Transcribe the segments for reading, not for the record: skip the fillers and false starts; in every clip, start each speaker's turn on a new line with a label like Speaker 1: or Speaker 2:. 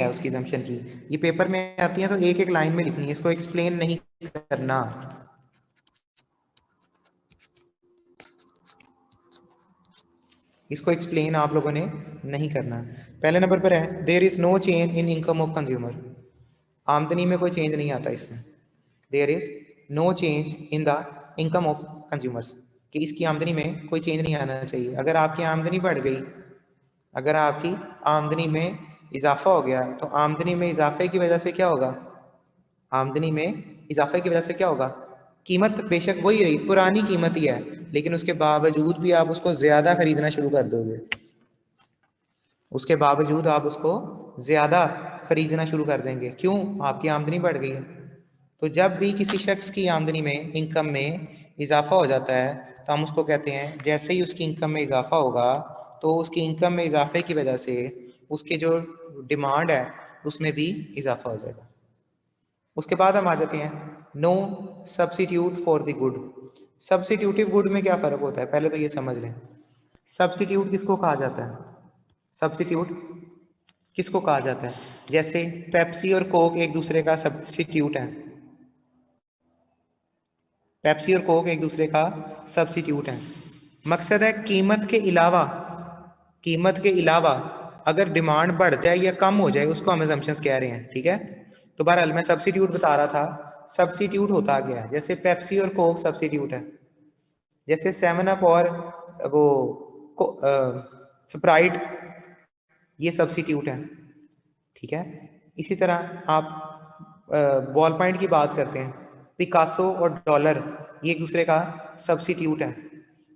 Speaker 1: है उसकी assumption की। ये पेपर में आती है तो एक एक लाइन में लिखनी है, इसको एक्सप्लेन नहीं करना। इसको एक्सप्लेन आप लोगों ने नहीं करना। पहले नंबर पर है there is no change in income of consumer. आमदनी में कोई चेंज नहीं आता इसमें। There is no change in the income of consumers, कि इसकी आमदनी में कोई चेंज नहीं आना चाहिए। अगर आपकी आमदनी बढ़ गई, अगर आपकी आमदनी में इजाफा हो गया, तो आमदनी में इजाफे की वजह से क्या होगा? आमदनी में इजाफे की वजह से क्या होगा? कीमत बेशक वही रही, पुरानी कीमत ही है, लेकिन उसके बावजूद भी आप उसको ज्यादा खरीदना शुरू कर दोगे। उसके बावजूद आप उसको ज्यादा खरीदना शुरू कर देंगे। क्यों? आपकी आमदनी बढ़ गई है। तो जब भी किसी शख्स की आमदनी में, इनकम में इजाफा हो जाता है, तो हम उसको कहते हैं, जैसे ही उसकी इनकम में इजाफा होगा, तो उसकी इनकम में इजाफे की वजह से उसकी जो डिमांड है उसमें भी इजाफा हो जाएगा। उसके बाद हम आ जाते हैं no substitute for the good. Substitutive good में क्या फर्क होता है, पहले तो ये समझ लें। सब्सिट्यूट किसको कहा जाता है? सब्सिट्यूट किसको कहा जाता है? जैसे पेप्सी और कोक एक दूसरे का सब्सिट्यूट है। पेप्सी और कोक एक दूसरे का सब्सिट्यूट है। मकसद है कीमत के अलावा, कीमत के अलावा अगर डिमांड बढ़ जाए या कम हो जाए, उसको हम असम्पशंस कह रहे हैं, ठीक है। तो बहरहाल मैं सब्सिट्यूट बता रहा था। सब्सिट्यूट होता क्या है? जैसे पेप्सी और कोक सब्सिट्यूट है, जैसे 7 अप और वो स्प्राइट, ये सब्सिट्यूट है, ठीक है। इसी तरह आप बॉल पॉइंट की बात करते हैं, पिकासो और डॉलर, ये एक दूसरे का सब्सिट्यूट है।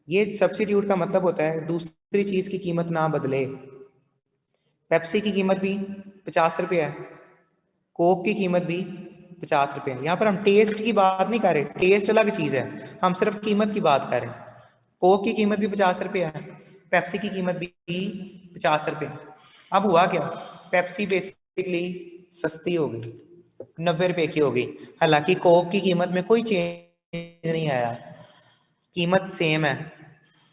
Speaker 1: ये सब्सिट्यूट का मतलब होता है दूसरी चीज की कीमत ना बदले। पेप्सी की कीमत भी 50 रुपये है, कोक की कीमत भी 50 रुपये है। यहाँ पर हम टेस्ट की बात नहीं कर रहे, टेस्ट अलग चीज है, हम सिर्फ कीमत की बात कर रहे हैं। कोक की कीमत भी 50 रुपये है, पेप्सी की कीमत भी 50 रुपये। अब हुआ क्या? पेप्सी बेसिकली सस्ती हो गई, 90 रुपये की हो गई। हालांकि कोक की कीमत में कोई चेंज नहीं आया, कीमत सेम है।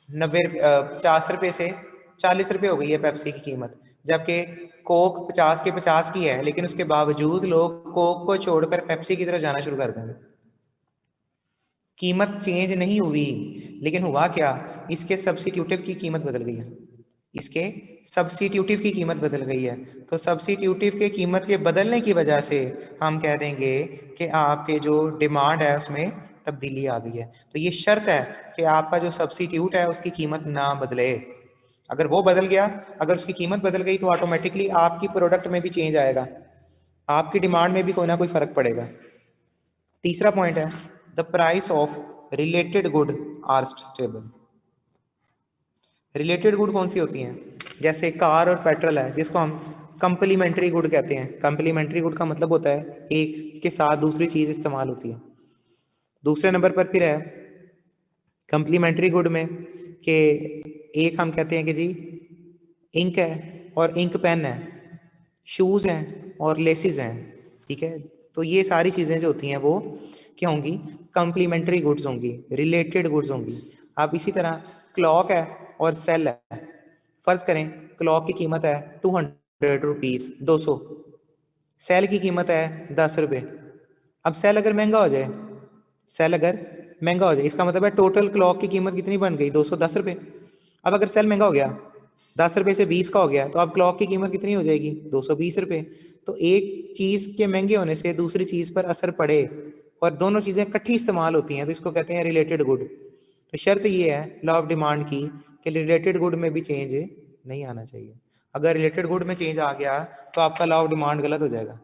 Speaker 1: 50 रुपये से 40 रुपये हो गई है पेप्सी की कीमत, जबकि कोक 50 के 50 की है, लेकिन उसके बावजूद लोग कोक को छोड़कर पेप्सी की तरफ जाना शुरू कर देंगे। कीमत चेंज नहीं हुई, लेकिन हुआ क्या? इसके सब्सिट्यूटिव की कीमत बदल गई है, इसके सब्सिट्यूटिव की कीमत बदल गई है। तो सब्सिट्यूटिव के कीमत के बदलने की वजह से हम कह देंगे कि आपके जो डिमांड है उसमें तब्दीली आ गई है। तो ये शर्त है कि आपका जो सब्सिट्यूट है उसकी कीमत ना बदले। अगर वो बदल गया, अगर उसकी कीमत बदल गई, तो ऑटोमेटिकली आपकी प्रोडक्ट में भी चेंज आएगा, आपकी डिमांड में भी कोई ना कोई फर्क पड़ेगा। तीसरा पॉइंट है the price of related good are stable. Related good कौन सी होती हैं? जैसे कार और पेट्रोल है, जिसको हम कंप्लीमेंट्री गुड कहते हैं। कंप्लीमेंट्री गुड का मतलब होता है एक के साथ दूसरी चीज इस्तेमाल होती है। दूसरे नंबर पर फिर है कंप्लीमेंट्री गुड में कि एक हम कहते हैं कि जी इंक है और इंक पेन है, शूज़ हैं और लेसिस हैं, ठीक है। तो ये सारी चीज़ें जो होती हैं वो क्या होंगी? कंप्लीमेंट्री गुड्स होंगी, रिलेटेड गुड्स होंगी। आप इसी तरह क्लॉक है और सेल है। फर्ज करें क्लॉक की कीमत है 200 रुपीज़, 200। सेल की कीमत है 10 रुपये। अब सेल अगर महंगा हो जाए, सेल अगर महंगा हो जाए, इसका मतलब है टोटल क्लॉक की कीमत कितनी बन गई? 210 रुपये। अब अगर सेल महंगा हो गया, 10 रुपये से 20 का हो गया, तो अब क्लॉक की कीमत कितनी हो जाएगी? 220 रुपये। तो एक चीज़ के महंगे होने से दूसरी चीज़ पर असर पड़े और दोनों चीज़ें इकट्ठी इस्तेमाल होती हैं, तो इसको कहते हैं रिलेटेड गुड। तो शर्त ये है लॉ ऑफ डिमांड की कि रिलेटेड गुड में भी चेंज नहीं आना चाहिए। अगर रिलेटेड गुड में चेंज आ गया तो आपका लॉ ऑफ डिमांड गलत हो जाएगा।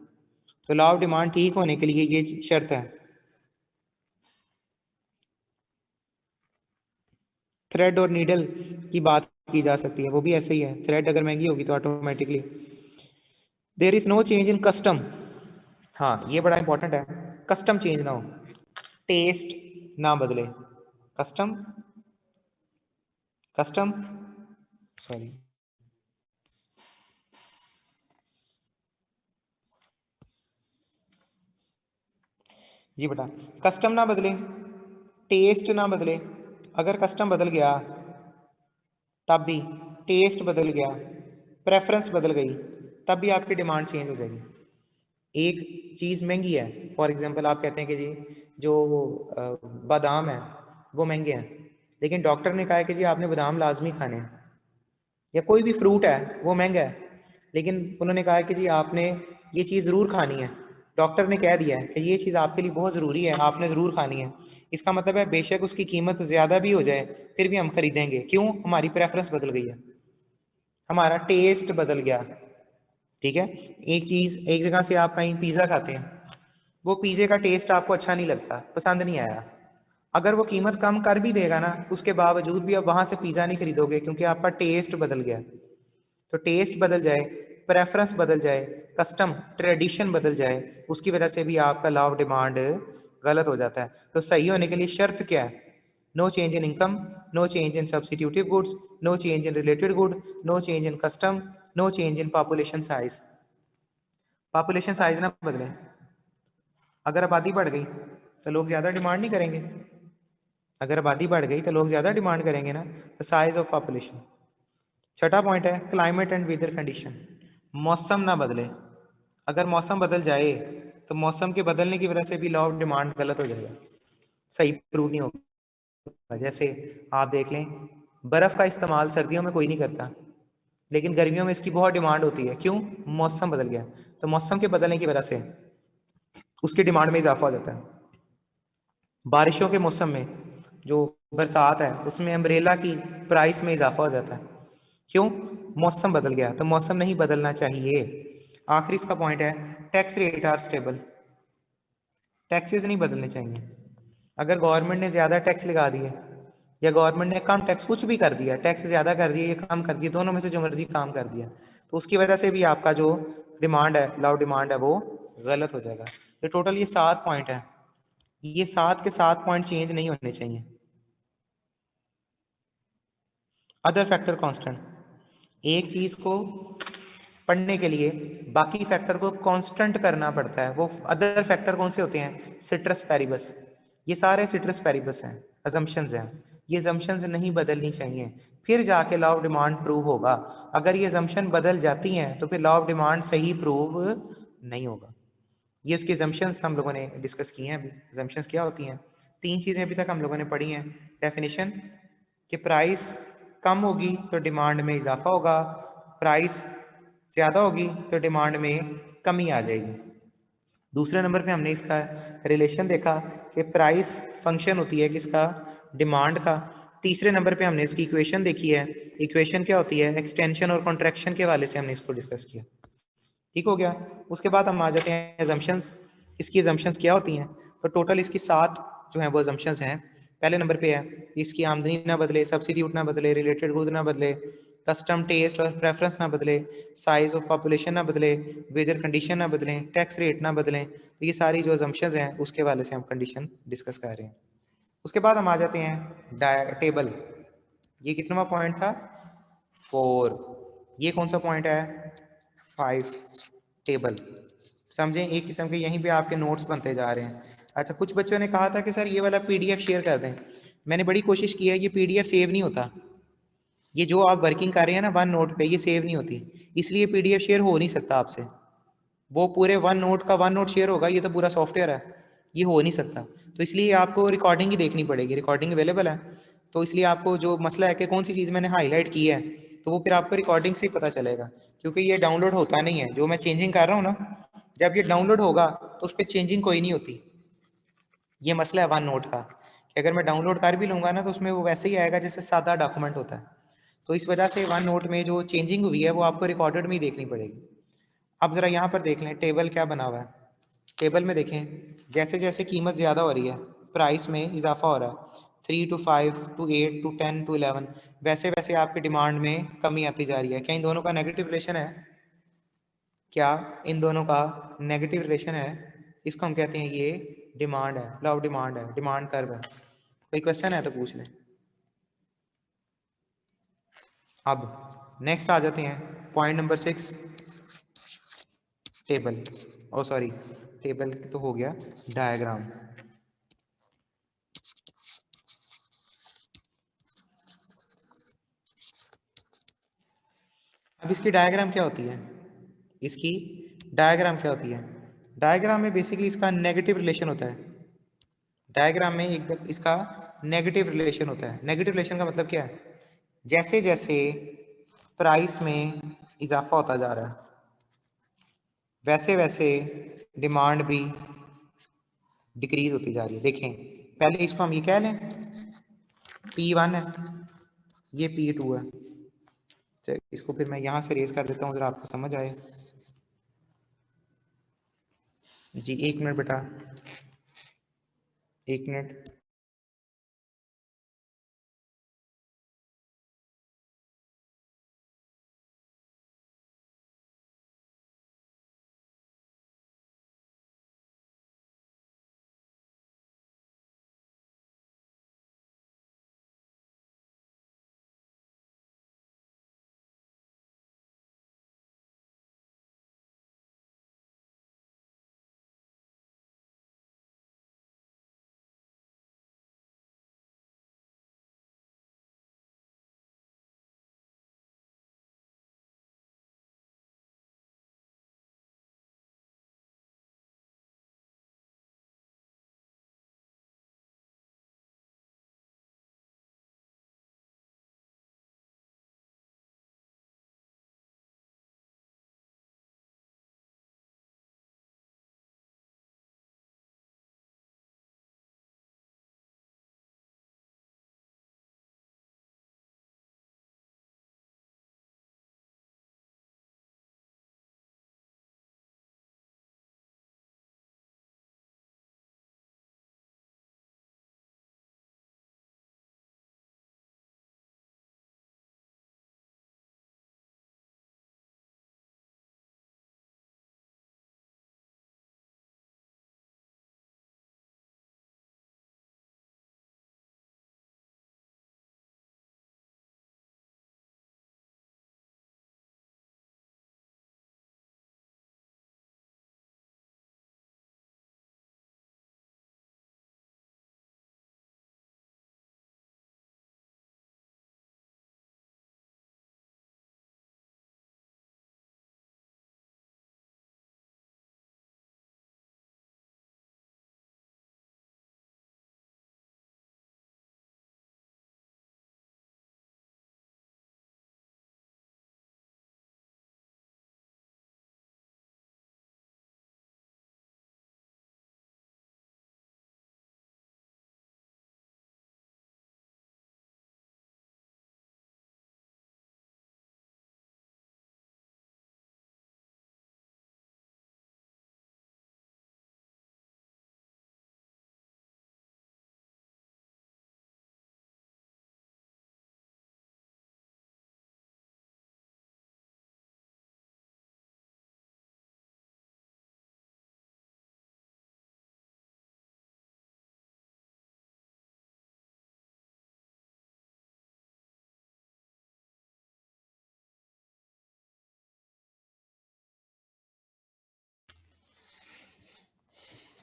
Speaker 1: तो लॉ ऑफ डिमांड ठीक होने के लिए ये शर्त है। थ्रेड और नीडल की बात की जा सकती है, वो भी ऐसे ही है। थ्रेड अगर महंगी होगी तो automatically there is no change in custom. हाँ, ये बड़ा इंपॉर्टेंट है, कस्टम चेंज ना हो, टेस्ट ना बदले। कस्टम, कस्टम सॉरी, जी बेटा, कस्टम ना बदले, टेस्ट ना बदले। अगर कस्टम बदल गया तब भी, टेस्ट बदल गया, प्रेफरेंस बदल गई तब भी आपकी डिमांड चेंज हो जाएगी। एक चीज़ महंगी है, फॉर एग्जांपल आप कहते हैं कि जी जो बादाम है वो महंगे हैं, लेकिन डॉक्टर ने कहा है कि जी आपने बादाम लाजमी खाने हैं, या कोई भी फ्रूट है वो महंगा है, लेकिन उन्होंने कहा है कि जी आपने ये चीज़ ज़रूर खानी है, डॉक्टर ने कह दिया है कि ये चीज़ आपके लिए बहुत ज़रूरी है, आपने ज़रूर खानी है। इसका मतलब है बेशक उसकी कीमत ज़्यादा भी हो जाए फिर भी हम खरीदेंगे। क्यों? हमारी प्रेफरेंस बदल गई है, हमारा टेस्ट बदल गया। ठीक है, एक चीज़, एक जगह से आप कहीं पिज़्ज़ा खाते हैं, वो पिज़्ज़े का टेस्ट आपको अच्छा नहीं लगता, पसंद नहीं आया, अगर वो कीमत कम कर भी देगा ना, उसके बावजूद भी आप वहाँ से पिज़्ज़ा नहीं खरीदोगे, क्योंकि आपका टेस्ट बदल गया। तो टेस्ट बदल जाए, प्रेफरेंस बदल जाए, कस्टम ट्रेडिशन बदल जाए, उसकी वजह से भी आपका लॉ ऑफ डिमांड गलत हो जाता है। तो सही होने के लिए शर्त क्या है? No change in income, no change in substitutive goods, no change in related good, no change in custom, no change in population size. Population size ना बदले, अगर आबादी बढ़ गई तो लोग ज़्यादा डिमांड नहीं करेंगे, अगर आबादी बढ़ गई तो लोग ज़्यादा डिमांड करेंगे ना, द साइज ऑफ पॉपुलेशन। छठा पॉइंट है क्लाइमेट एंड वेदर कंडीशन, मौसम ना बदले। अगर मौसम बदल जाए तो मौसम के बदलने की वजह से भी लॉ ऑफ डिमांड गलत हो जाएगा, सही प्रूव नहीं होगा। जैसे आप देख लें, बर्फ़ का इस्तेमाल सर्दियों में कोई नहीं करता, लेकिन गर्मियों में इसकी बहुत डिमांड होती है। क्यों? मौसम बदल गया। तो मौसम के बदलने की वजह से उसकी डिमांड में इजाफा हो जाता है। बारिशों के मौसम में जो बरसात है उसमें अम्ब्रेला की प्राइस में इजाफा हो जाता है। क्यों? मौसम बदल गया। तो मौसम नहीं बदलना चाहिए। आखिरी इसका पॉइंट है tax rate are stable, taxes नहीं बदलने चाहिए। अगर गवर्नमेंट ने ज़्यादा टैक्स लगा दिए या गवर्नमेंट ने कम टैक्स, कुछ भी कर दिया, टैक्स ज़्यादा कर दिया या कम कर दिया, दोनों में से जो मर्जी काम कर दिया, तो उसकी वजह से भी आपका जो डिमांड है, लॉ डिमांड है, वो गलत हो जाएगा। तो टोटल ये 7 पॉइंट है, ये 7 के 7 पॉइंट चेंज नहीं होने चाहिए। अदर फैक्टर कांस्टेंट, एक चीज़ को पढ़ने के लिए बाकी फैक्टर को कांस्टेंट करना पड़ता है। वो अदर फैक्टर कौन से होते हैं? सिट्रस पैरिबस, ये सारे सिट्रस पैरिबस हैं, अजम्पशंस हैं। ये अजम्पशंस नहीं बदलनी चाहिए, फिर जाके लॉ ऑफ डिमांड प्रूव होगा। अगर ये अजम्पशन बदल जाती हैं तो फिर लॉ ऑफ डिमांड सही प्रूव नहीं होगा। ये उसकी assumptions हम लोगों ने डिस्कस किए हैं अभी। assumptions क्या होती हैं? 3 चीज़ें अभी तक हम लोगों ने पढ़ी हैं। डेफिनेशन कि प्राइस कम होगी तो डिमांड में इजाफा होगा, प्राइस ज़्यादा होगी तो डिमांड में कमी आ जाएगी। दूसरे नंबर पे हमने इसका रिलेशन देखा कि प्राइस फंक्शन होती है किसका? डिमांड का। तीसरे नंबर पे हमने इसकी इक्वेशन देखी है, इक्वेशन क्या होती है? एक्सटेंशन और कॉन्ट्रैक्शन के हवाले से हमने इसको डिस्कस किया। ठीक हो गया। उसके बाद हम आ जाते हैं एजम्पशंस। इसकी एजम्पशंस क्या होती हैं? तो टोटल इसकी 7 जो हैं वो एजम्पशंस हैं। पहले नंबर पे है इसकी आमदनी ना बदले, सब्सिट्यूट ना बदले, रिलेटेड गुड ना बदले, कस्टम टेस्ट और प्रेफरेंस ना बदले, साइज ऑफ पॉपुलेशन ना बदले, वेदर कंडीशन ना बदलें, टैक्स रेट ना बदलें। तो ये सारी जो एजम्पशंस हैं उसके हवाले से हम कंडीशन डिस्कस कर रहे हैं। उसके बाद हम आ जाते हैं टेबल। ये कितनावा पॉइंट था? 4। ये कौन सा पॉइंट है? 5। टेबल। समझें, एक किस्म के यहीं पे आपके नोट्स बनते जा रहे हैं। अच्छा, कुछ बच्चों ने कहा था कि सर ये वाला पीडीएफ शेयर कर दें। मैंने बड़ी कोशिश की है, ये पीडीएफ सेव नहीं होता। ये जो आप वर्किंग कर रहे हैं ना वन नोट पे, ये सेव नहीं होती, इसलिए पीडीएफ शेयर हो नहीं सकता आपसे। वो पूरे वन नोट का वन नोट शेयर होगा, ये तो पूरा सॉफ्टवेयर है, ये हो नहीं सकता। तो इसलिए आपको रिकॉर्डिंग ही देखनी पड़ेगी, रिकॉर्डिंग अवेलेबल है। तो इसलिए आपको जो मसला है कि कौन सी चीज़ मैंने हाईलाइट की है, तो वो फिर आपको रिकॉर्डिंग से ही पता चलेगा, क्योंकि ये डाउनलोड होता नहीं है। जो मैं चेंजिंग कर रहा हूँ ना, जब ये डाउनलोड होगा तो उस पर चेंजिंग कोई नहीं होती। ये मसला है वन नोट का, कि अगर मैं डाउनलोड कर भी लूँगा ना तो उसमें वो वैसे ही आएगा जैसे सादा डॉक्यूमेंट होता है। तो इस वजह से वन नोट में जो चेंजिंग हुई है वो आपको रिकॉर्डेड में ही देखनी पड़ेगी। अब ज़रा यहाँ पर देख लें टेबल क्या बना हुआ है। टेबल में देखें, जैसे जैसे कीमत ज़्यादा हो रही है, प्राइस में इजाफा हो रहा है, 3 to 5 to 8 to 10 to 11, वैसे वैसे आपकी डिमांड में कमी आती जा रही है। क्या इन दोनों का नेगेटिव रिलेशन है? क्या इन दोनों का नेगेटिव रिलेशन है? इसको हम कहते हैं ये डिमांड है, लॉ ऑफ डिमांड है, डिमांड कर्व है। कोई क्वेश्चन है तो पूछ लें। अब नेक्स्ट आ जाते हैं पॉइंट नंबर 6, टेबल। ओ सॉरी, टेबल तो हो गया, डायग्राम। अब इसकी डायग्राम क्या होती है? इसकी डायग्राम क्या होती है? डायग्राम में बेसिकली इसका नेगेटिव रिलेशन होता है। डायग्राम में एकदम इसका नेगेटिव रिलेशन होता है। नेगेटिव रिलेशन का मतलब क्या है? जैसे जैसे प्राइस में इजाफा होता जा रहा है वैसे वैसे डिमांड भी डिक्रीज होती जा रही है। देखें, पहले इसको हम ये कह लें P1 है, ये P2 है। चलिए इसको फिर मैं यहाँ से रेस कर देता हूँ जरा आपको समझ आए। जी 1 मिनट बेटा, 1 मिनट।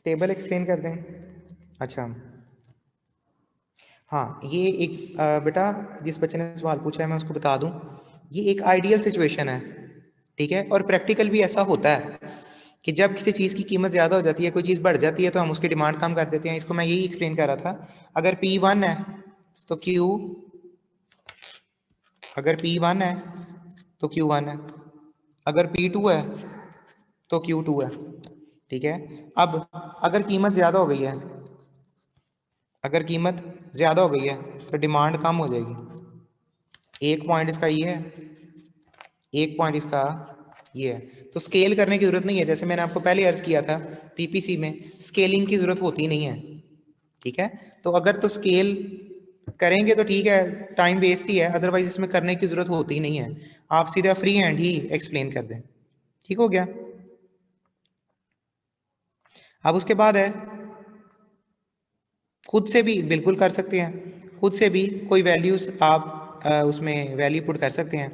Speaker 1: टेबल एक्सप्लेन कर दें? अच्छा हाँ, ये एक बेटा जिस बच्चे ने सवाल पूछा है मैं उसको बता दूं, ये एक आइडियल सिचुएशन है, ठीक है। और प्रैक्टिकल भी ऐसा होता है कि जब किसी चीज़ की कीमत ज़्यादा हो जाती है, कोई चीज़ बढ़ जाती है तो हम उसकी डिमांड कम कर देते हैं। इसको मैं यही एक्सप्लेन कर रहा था। अगर P1 है तो Q, अगर P1 है तो Q1 है, अगर P2 है तो Q2 है, ठीक है। अब अगर कीमत ज़्यादा हो गई है, अगर कीमत ज़्यादा हो गई है तो डिमांड कम हो जाएगी। एक पॉइंट इसका ये है, एक पॉइंट इसका ये है। तो स्केल करने की जरूरत नहीं है, जैसे मैंने आपको पहले अर्ज किया था पीपीसी में स्केलिंग की जरूरत होती नहीं है, ठीक है। तो अगर तो स्केल करेंगे तो ठीक है, टाइम वेस्ट ही है, अदरवाइज इसमें करने की जरूरत होती ही नहीं है। आप सीधा फ्री हैंड ही एक्सप्लेन कर दें, ठीक हो गया। अब उसके बाद है खुद से भी बिल्कुल कर सकते हैं, खुद से भी कोई वैल्यूज आप उसमें वैल्यू पुट कर सकते हैं,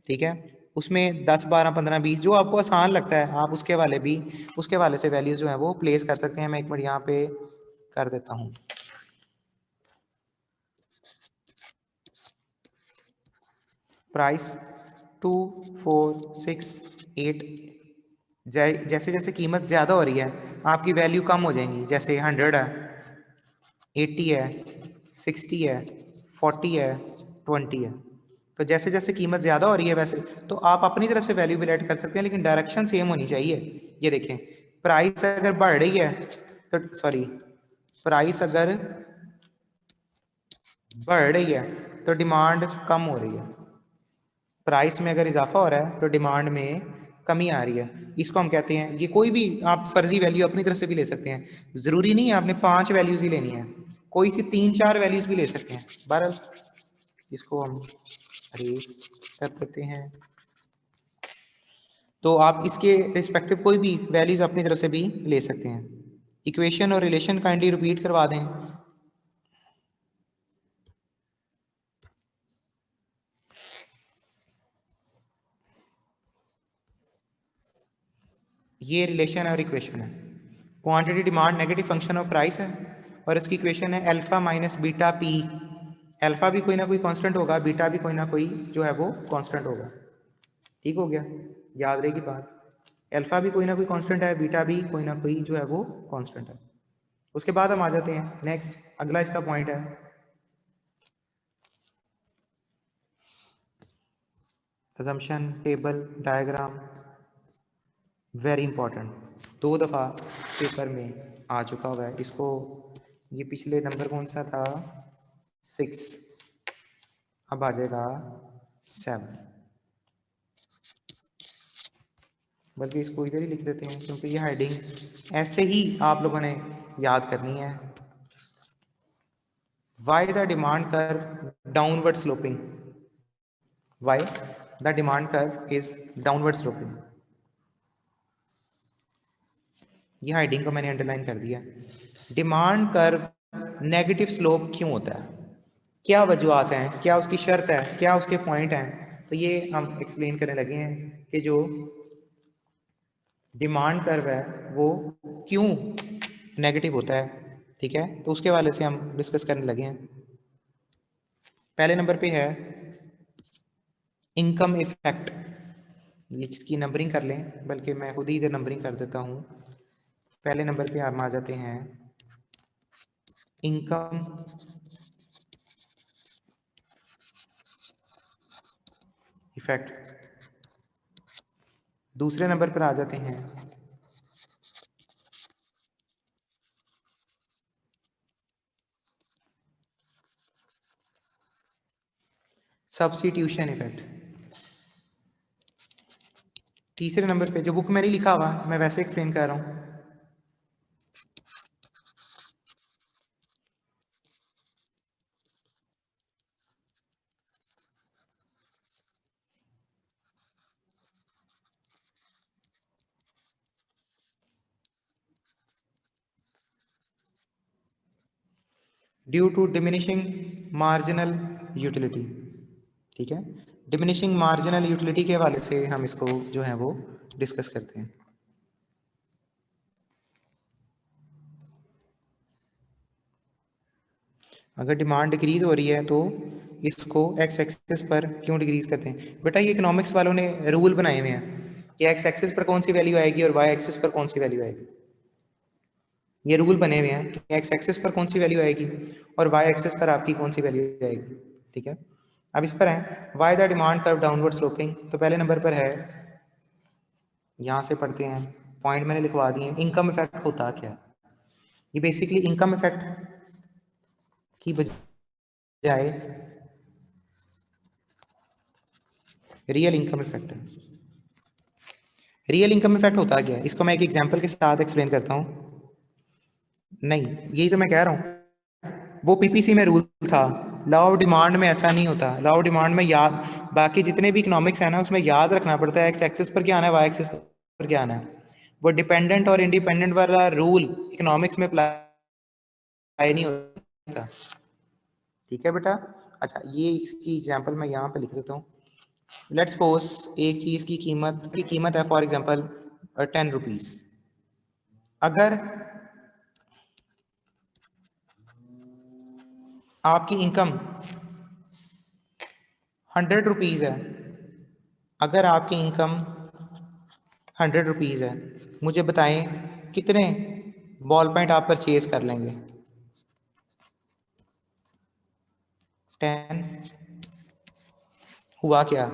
Speaker 1: ठीक है। उसमें 10 12 15 20 जो आपको आसान लगता है आप उसके वाले भी, उसके वाले से वैल्यूज जो है वो प्लेस कर सकते हैं। मैं एक मिनट यहाँ पे कर देता हूँ। प्राइस 2 4 6 8 जैसे जैसे कीमत ज़्यादा हो रही है आपकी वैल्यू कम हो जाएंगी, जैसे 100 है, 80 है, 60 है, 40 है, 20 है। तो जैसे जैसे कीमत ज़्यादा हो रही है वैसे तो आप अपनी तरफ से वैल्यू भी ऐड कर सकते हैं, लेकिन डायरेक्शन सेम होनी चाहिए। ये देखें, प्राइस अगर बढ़ रही है तो सॉरी, प्राइस अगर बढ़ रही है तो डिमांड कम हो रही है, प्राइस में अगर इजाफा हो रहा है तो डिमांड में कमी आ रही है। इसको हम कहते हैं, ये कोई भी आप फर्जी वैल्यू अपनी तरफ से भी ले सकते हैं, ज़रूरी नहीं है आपने 5 वैल्यूज ही लेनी है, कोई सी 3-4 वैल्यूज भी ले सकते हैं। बहरहाल इसको हम अरेज कर देते हैं। तो आप इसके रिस्पेक्टिव कोई भी वैल्यूज अपनी तरफ से भी ले सकते हैं। इक्वेशन और रिलेशन काइंडली रिपीट करवा दें। ये रिलेशन और इक्वेशन है। Quantity demand negative function of price है और इसकी इक्वेशन है alpha minus beta P. Alpha भी कोई ना कोई कांस्टेंट होगा, बीटा भी कोई ना कोई जो है वो कांस्टेंट होगा। ठीक हो गया, याद रहेगी बात। अल्फा भी कोई ना कोई कांस्टेंट है, बीटा भी कोई ना कोई जो है वो कांस्टेंट है। उसके बाद हम आ जाते हैं नेक्स्ट, अगला इसका पॉइंट है assumption table diagram. Very important, 2 दफ़ा पेपर में आ चुका हुआ है इसको। ये पिछले नंबर कौन सा था, 6, अब आ जाएगा 7, बल्कि इसको इधर ही लिख देते हैं क्योंकि ये हेडिंग ऐसे ही आप लोगों ने याद करनी है। Why the demand curve downward sloping, why the demand curve is downward sloping. ये हेडिंग को मैंने अंडरलाइन कर दिया। डिमांड कर्व नेगेटिव स्लोप क्यों होता है, क्या वजूहत हैं, क्या उसकी शर्त है, क्या उसके पॉइंट हैं, तो ये हम एक्सप्लेन करने लगे हैं कि जो डिमांड कर्व है वो क्यों नेगेटिव होता है। ठीक है, तो उसके वाले से हम डिस्कस करने लगे हैं। पहले नंबर पे है इनकम इफेक्ट। इसकी नंबरिंग कर लें, बल्कि मैं खुद ही इधर नंबरिंग कर देता हूँ। पहले नंबर पे हम आ जाते हैं इनकम इफेक्ट। दूसरे नंबर पर आ जाते हैं सब्स्टिट्यूशन इफेक्ट। तीसरे नंबर पे जो बुक में नहीं लिखा हुआ मैं वैसे एक्सप्लेन कर रहा हूँ। Due to diminishing marginal utility. ठीक है, डिमिनिशिंग मार्जिनल यूटिलिटी के हवाले से हम इसको जो है वो डिस्कस करते हैं। अगर डिमांड डिक्रीज हो रही है तो इसको एक्स एक्सिस पर क्यों डिक्रीज करते हैं। बेटा ये इकोनॉमिक्स वालों ने रूल बनाए हुए हैं कि एक्स एक्सिस पर कौन सी वैल्यू आएगी और वाई एक्सिस पर कौन सी वैल्यू आएगी। ये रूल बने हुए हैं कि एक्स एक्सिस पर कौन सी वैल्यू आएगी और वाई एक्सिस पर आपकी कौन सी वैल्यू आएगी। ठीक है, अब इस पर है why the demand curve downward sloping. तो पहले नंबर पर है, यहाँ से पढ़ते हैं, पॉइंट मैंने लिखवा दिए। इनकम इफेक्ट होता क्या है, ये बेसिकली इनकम इफेक्ट की बजाय रियल इनकम इफेक्ट है। रियल इनकम इफेक्ट होता क्या है, इसको मैं एक एग्जांपल के साथ एक्सप्लेन करता हूँ। नहीं, यही तो मैं कह रहा हूँ, वो पीपीसी में रूल था, लॉ ऑफ डिमांड में ऐसा नहीं होता। लॉ ऑफ डिमांड में याद, बाकी जितने भी इकोनॉमिक्स है ना उसमें याद रखना पड़ता है एक्स एक्सिस पर क्या आना है, वाई एक्सिस पर क्या आना है। वो डिपेंडेंट और इंडिपेंडेंट वाला रूल इकोनॉमिक्स में अप्लाई नहीं होता। ठीक है बेटा, अच्छा ये इसकी एग्जांपल मैं यहाँ पे लिख देता हूँ। लेट्स सपोज एक चीज की कीमत है फॉर एग्जांपल 10 रुपीज। अगर आपकी इनकम 100 रुपीज है, अगर आपकी इनकम 100 रुपीज़ है, मुझे बताएं कितने बॉल पॉइंट आप परचेज कर लेंगे? 10। हुआ क्या?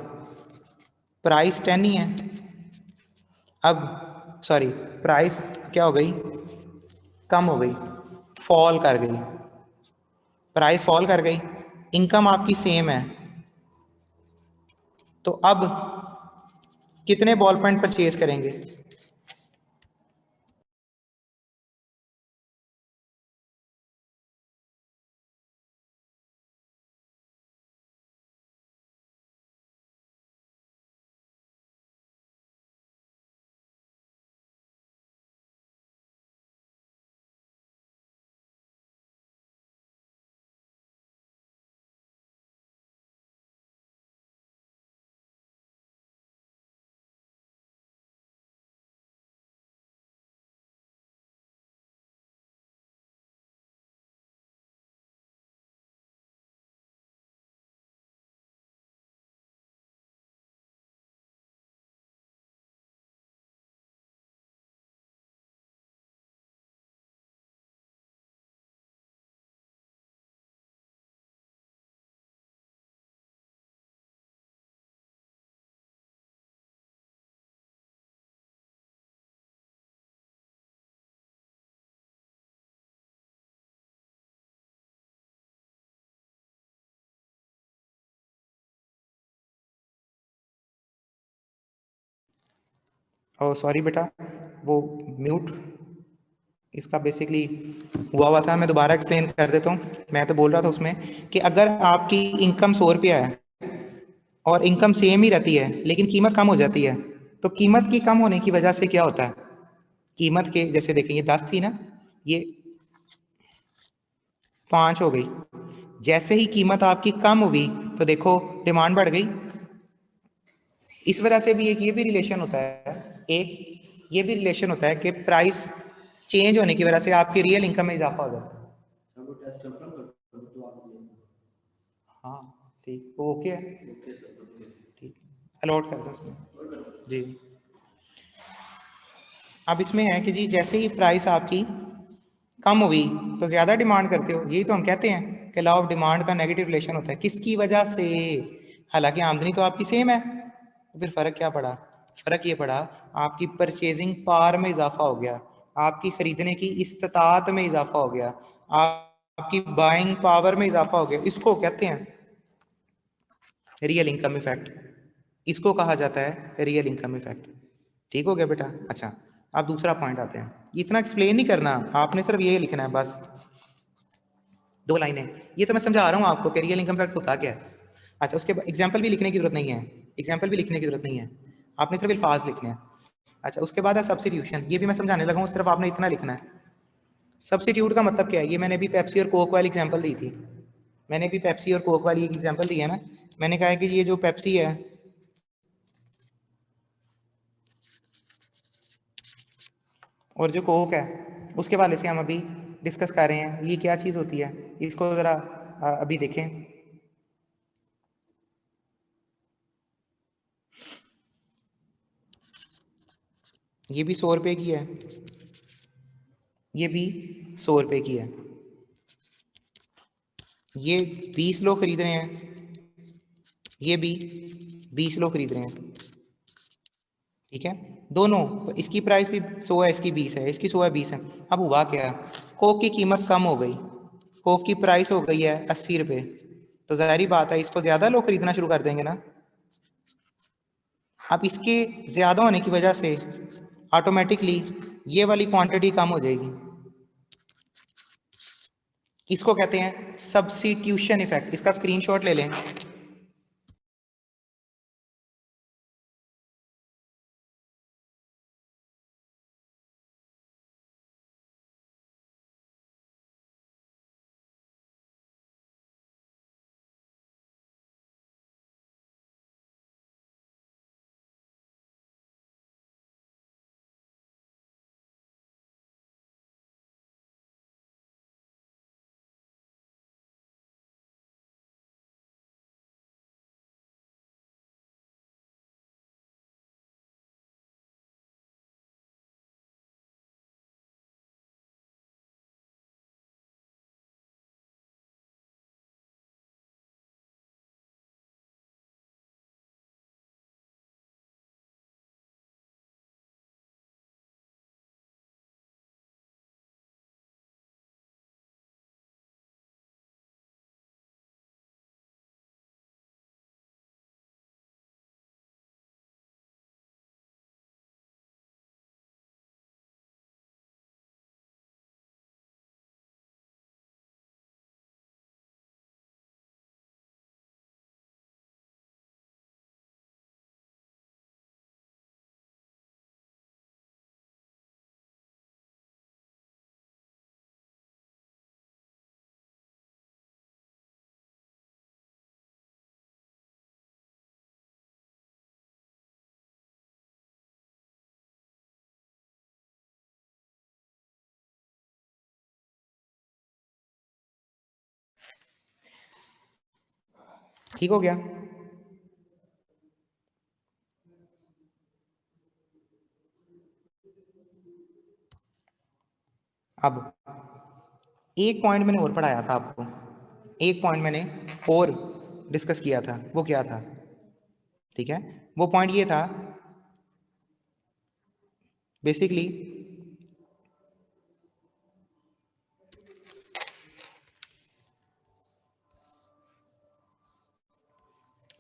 Speaker 1: प्राइस 10 ही है। अब सॉरी, प्राइस क्या हो गई? कम हो गई, फॉल कर गई, प्राइस फॉल कर गई, इनकम आपकी सेम है, तो अब कितने बॉल पॉइंट परचेज करेंगे? ओ सॉरी बेटा, वो म्यूट इसका बेसिकली हुआ था, मैं दोबारा एक्सप्लेन कर देता हूँ। मैं तो बोल रहा था उसमें कि अगर आपकी इनकम 100 रुपया है और इनकम सेम ही रहती है लेकिन कीमत कम हो जाती है, तो कीमत की कम होने की वजह से क्या होता है? कीमत के जैसे देखें, ये 10 थी ना, ये 5 हो गई। जैसे ही कीमत आपकी कम हुई तो देखो डिमांड बढ़ गई। इस वजह से भी एक ये भी रिलेशन होता है, एक ये भी रिलेशन होता है कि प्राइस चेंज होने की वजह से आपकी रियल इनकम में इजाफा हो जाता है। हाँ ठीक, वो ओके है, ठीक, अलॉट कर दो उसमें जी। अब इसमें है कि जी जैसे ही प्राइस आपकी कम हुई तो ज़्यादा डिमांड करते हो, यही तो हम कहते हैं कि लॉ ऑफ डिमांड का नेगेटिव रिलेशन होता है। किसकी वजह से? हालांकि आमदनी तो आपकी सेम है, तो फिर फ़र्क क्या पड़ा? फ़र्क ये पड़ा आपकी परचेजिंग पावर में इजाफा हो गया, आपकी खरीदने की इस्तात में इजाफा हो गया, आपकी बाइंग पावर में इजाफा हो गया। इसको कहते हैं रियल इनकम इफेक्ट, इसको कहा जाता है रियल इनकम इफेक्ट। ठीक हो गया बेटा? अच्छा, अब दूसरा पॉइंट आते हैं। इतना एक्सप्लेन नहीं करना, आपने सिर्फ ये लिखना है बस, 2 लाइनें। ये तो मैं समझा रहा हूँ आपको कि रियल इनकम फैक्ट होता क्या है। अच्छा, उसके बाद एग्जाम्पल भी लिखने की जरूरत नहीं है, एग्जाम्पल भी लिखने की जरूरत नहीं है, आपने सिर्फ अल्फाज लिखने हैं। अच्छा, उसके बाद है सब्सिट्यूशन, ये भी मैं समझाने लगा हूँ, सिर्फ आपने इतना लिखना है। सब्सिट्यूट का मतलब क्या है? ये मैंने भी पेप्सी और कोक वाली एग्जाम्पल दी थी, मैंने भी पेप्सी और कोक वाली एक एग्जाम्पल दी है ना। मैंने कहा है कि ये जो पेप्सी है और जो कोक है उसके वाले से हम अभी डिस्कस कर रहे हैं, ये क्या चीज़ होती है, इसको ज़रा अभी देखें। ये भी 100 रुपये की है, ये भी 100 रुपये की है, ये 20 लोग खरीद रहे हैं, ये भी 20 लोग खरीद रहे हैं, ठीक है दोनों। तो इसकी प्राइस भी 100 है, इसकी 20 है, इसकी 100 है, 20 है। अब हुआ क्या? कोक की कीमत कम हो गई, कोक की प्राइस हो गई है 80 रुपये, तो जाहिर बात है इसको ज़्यादा लोग खरीदना शुरू कर देंगे ना। अब इसके ज़्यादा होने की वजह से ऑटोमेटिकली ये वाली क्वांटिटी कम हो जाएगी। इसको कहते हैं सब्स्टिट्यूशन इफेक्ट, इसका स्क्रीनशॉट ले लें। ठीक हो गया। अब एक पॉइंट मैंने और पढ़ाया था आपको, एक पॉइंट मैंने और डिस्कस किया था, वो क्या था? ठीक है, वो पॉइंट ये था बेसिकली,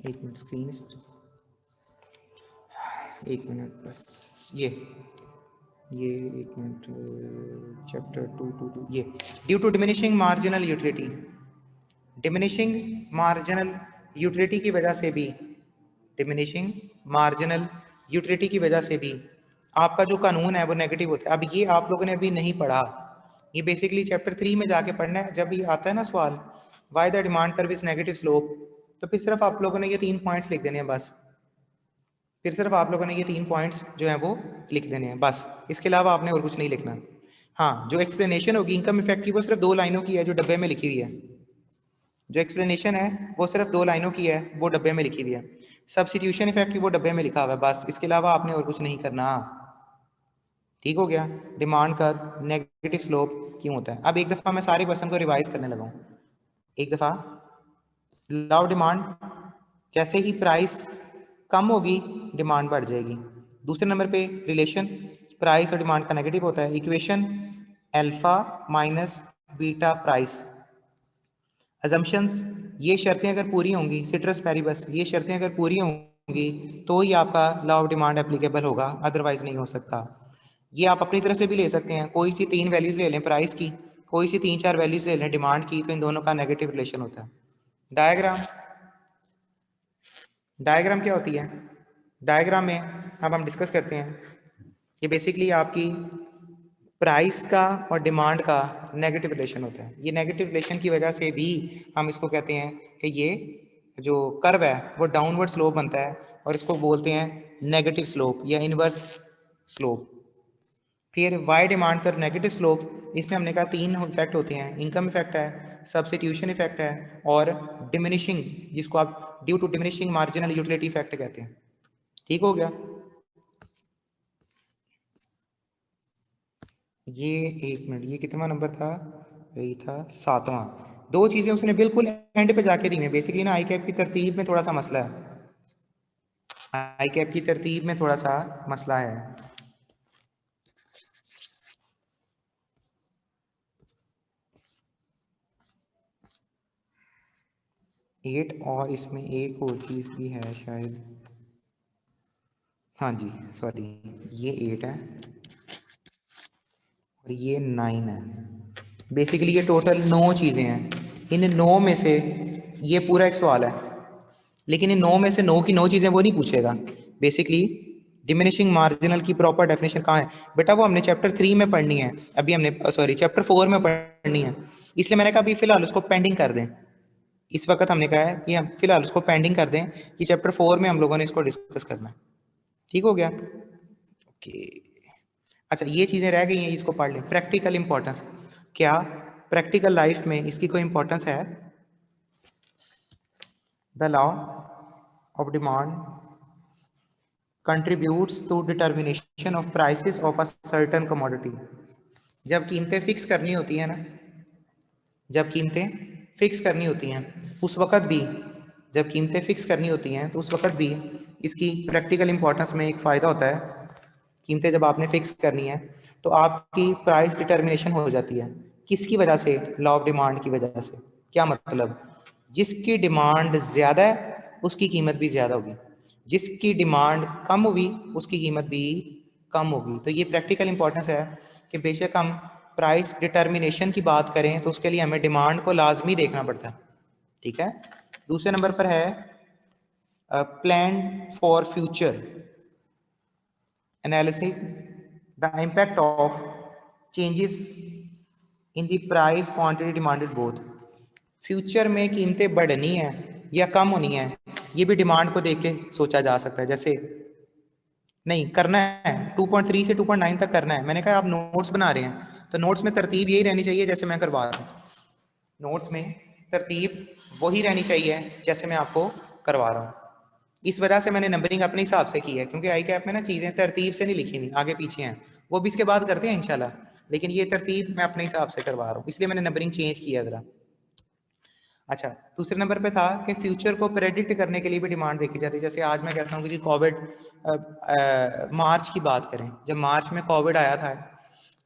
Speaker 1: एक मिनट स्क्रीन, एक मिनट बस, ये एक मिनट, चैप्टर 222, ये due to diminishing marginal utility, diminishing marginal utility की वजह से भी, डिमिनिशिंग मार्जिनल यूटिलिटी की वजह से भी आपका जो कानून है वो नेगेटिव होता है। अब ये आप लोगों ने अभी नहीं पढ़ा, ये बेसिकली चैप्टर 3 में जाके पढ़ना है। जब ये आता है ना सवाल, why the demand curve is negative slope, तो फिर सिर्फ आप लोगों ने ये 3 पॉइंट्स लिख देने हैं बस, फिर सिर्फ आप लोगों ने ये 3 पॉइंट्स जो हैं वो लिख देने हैं बस, इसके अलावा आपने और कुछ नहीं लिखना। हाँ, जो एक्सप्लेनेशन होगी इनकम इफेक्ट की वो सिर्फ 2 लाइनों की है जो डब्बे में लिखी हुई है, जो एक्सप्लेनेशन है वो सिर्फ 2 लाइनों की है, वो डब्बे में लिखी हुई है। सब्स्टिट्यूशन इफेक्ट की वो डब्बे में लिखा हुआ है बस, इसके अलावा आपने और कुछ नहीं करना। ठीक हो गया? डिमांड कर्व नेगेटिव स्लोप क्यों होता है? अब एक दफ़ा मैं सारे क्वेश्चन को रिवाइज करने लगा हूँ। एक दफ़ा, लॉ ऑफ डिमांड, जैसे ही प्राइस कम होगी डिमांड बढ़ जाएगी। दूसरे नंबर पे रिलेशन प्राइस और डिमांड का नेगेटिव होता है। Equation alpha minus beta price. Assumptions, ये शर्तें अगर पूरी होंगी, सिट्रस पैरिबस, ये शर्तें अगर पूरी होंगी तो ही आपका लॉ ऑफ डिमांड एप्लीकेबल होगा, अदरवाइज नहीं हो सकता। ये आप अपनी तरफ से भी ले सकते हैं, कोई सी 3 वैल्यूज ले लें प्राइस की, कोई सी 3-4 वैल्यूज ले लें डिमांड की, तो इन दोनों का नेगेटिव रिलेशन होता है। डायग्राम, डायग्राम क्या होती है? डायग्राम में अब हम डिस्कस करते हैं, ये बेसिकली आपकी प्राइस का और डिमांड का नेगेटिव रिलेशन होता है। ये नेगेटिव रिलेशन की वजह से भी हम इसको कहते हैं कि ये जो कर्व है वो डाउनवर्ड स्लोप बनता है, और इसको बोलते हैं नेगेटिव स्लोप या इनवर्स स्लोप। फिर why demand curve negative slope, इसमें हमने कहा 3 इफेक्ट होते हैं, इनकम इफेक्ट है, सब्स्टिट्यूशन इफेक्ट है, और डिमिनिशिंग, जिसको आप due to diminishing marginal utility effect कहते हैं। ठीक हो गया? ये एक मिनट, ये कितना नंबर था? यही था 7वां। 2 चीजें उसने बिल्कुल एंड पे जाके दी हैं। बेसिकली ना आई कैप की तरतीब में थोड़ा सा मसला है, आई कैप की तरतीब में थोड़ा सा मसला है। एट, और इसमें एक और चीज भी है शायद, हाँ जी सॉरी, ये 8 है और ये 9 है। बेसिकली ये टोटल 9 चीज़ें हैं। इन 9 में से ये पूरा एक सवाल है, लेकिन इन 9 में से 9 की 9 चीज़ें वो नहीं पूछेगा। बेसिकली डिमिनिशिंग मार्जिनल की प्रॉपर डेफिनेशन कहाँ है बेटा? वो हमने चैप्टर 3 में पढ़नी है, अभी हमने सॉरी चैप्टर 4 में पढ़नी है, इसलिए मैंने कहा अभी फिलहाल उसको पेंडिंग कर दें। इस वक्त हमने कहा है कि हम फिलहाल उसको पेंडिंग कर दें, कि चैप्टर 4 में हम लोगों ने इसको डिस्कस करना है। ठीक हो गया? ओके, अच्छा ये चीज़ें रह गई हैं, इसको पढ़ लें। प्रैक्टिकल इंपॉर्टेंस, क्या प्रैक्टिकल लाइफ में इसकी कोई इंपॉर्टेंस है? The law of demand contributes to determination of prices of a certain commodity. जब कीमतें फिक्स करनी होती हैं ना, जब कीमतें फिक्स करनी होती हैं उस वक़्त भी, जब कीमतें फिक्स करनी होती हैं तो उस वक़्त भी इसकी प्रैक्टिकल इंपॉर्टेंस में एक फ़ायदा होता है। कीमतें जब आपने फिक्स करनी है तो आपकी प्राइस डिटर्मिनेशन हो जाती है। किसकी वजह से? लॉ ऑफ डिमांड की वजह से। क्या मतलब? जिसकी डिमांड ज़्यादा है उसकी कीमत भी ज़्यादा होगी, जिसकी डिमांड कम हुई उसकी कीमत भी कम होगी। तो ये प्रैक्टिकल इंपॉर्टेंस है कि बेशक हम प्राइस डिटर्मिनेशन की बात करें तो उसके लिए हमें डिमांड को लाजमी देखना पड़ता है। ठीक है? दूसरे नंबर पर है plan for future analysis the impact of changes in the price quantity demanded both. Future में कीमतें बढ़नी है या कम होनी है, ये भी डिमांड को देख के सोचा जा सकता है। जैसे नहीं करना है 2.3 से 2.9 तक करना है, मैंने कहा आप नोट्स बना रहे हैं तो नोट्स में तरतीब यही रहनी चाहिए जैसे मैं करवा रहा हूँ। नोट्स में तरतीब वही रहनी चाहिए जैसे मैं आपको करवा रहा हूँ। इस वजह से मैंने नंबरिंग अपने हिसाब से की है, क्योंकि आई कैप में ना चीज़ें तरतीब से नहीं लिखी हुई, आगे पीछे हैं, वो भी इसके बाद करते हैं इंशाल्लाह, लेकिन ये तरतीब मैं अपने हिसाब से करवा रहा हूँ, इसलिए मैंने नंबरिंग चेंज किया ज़रा। अच्छा, दूसरे नंबर पे था कि फ्यूचर को प्रेडिक्ट करने के लिए भी डिमांड देखी जाती है। जैसे आज मैं कहता हूँ कि जी कोविड, मार्च की बात करें, जब मार्च में कोविड आया था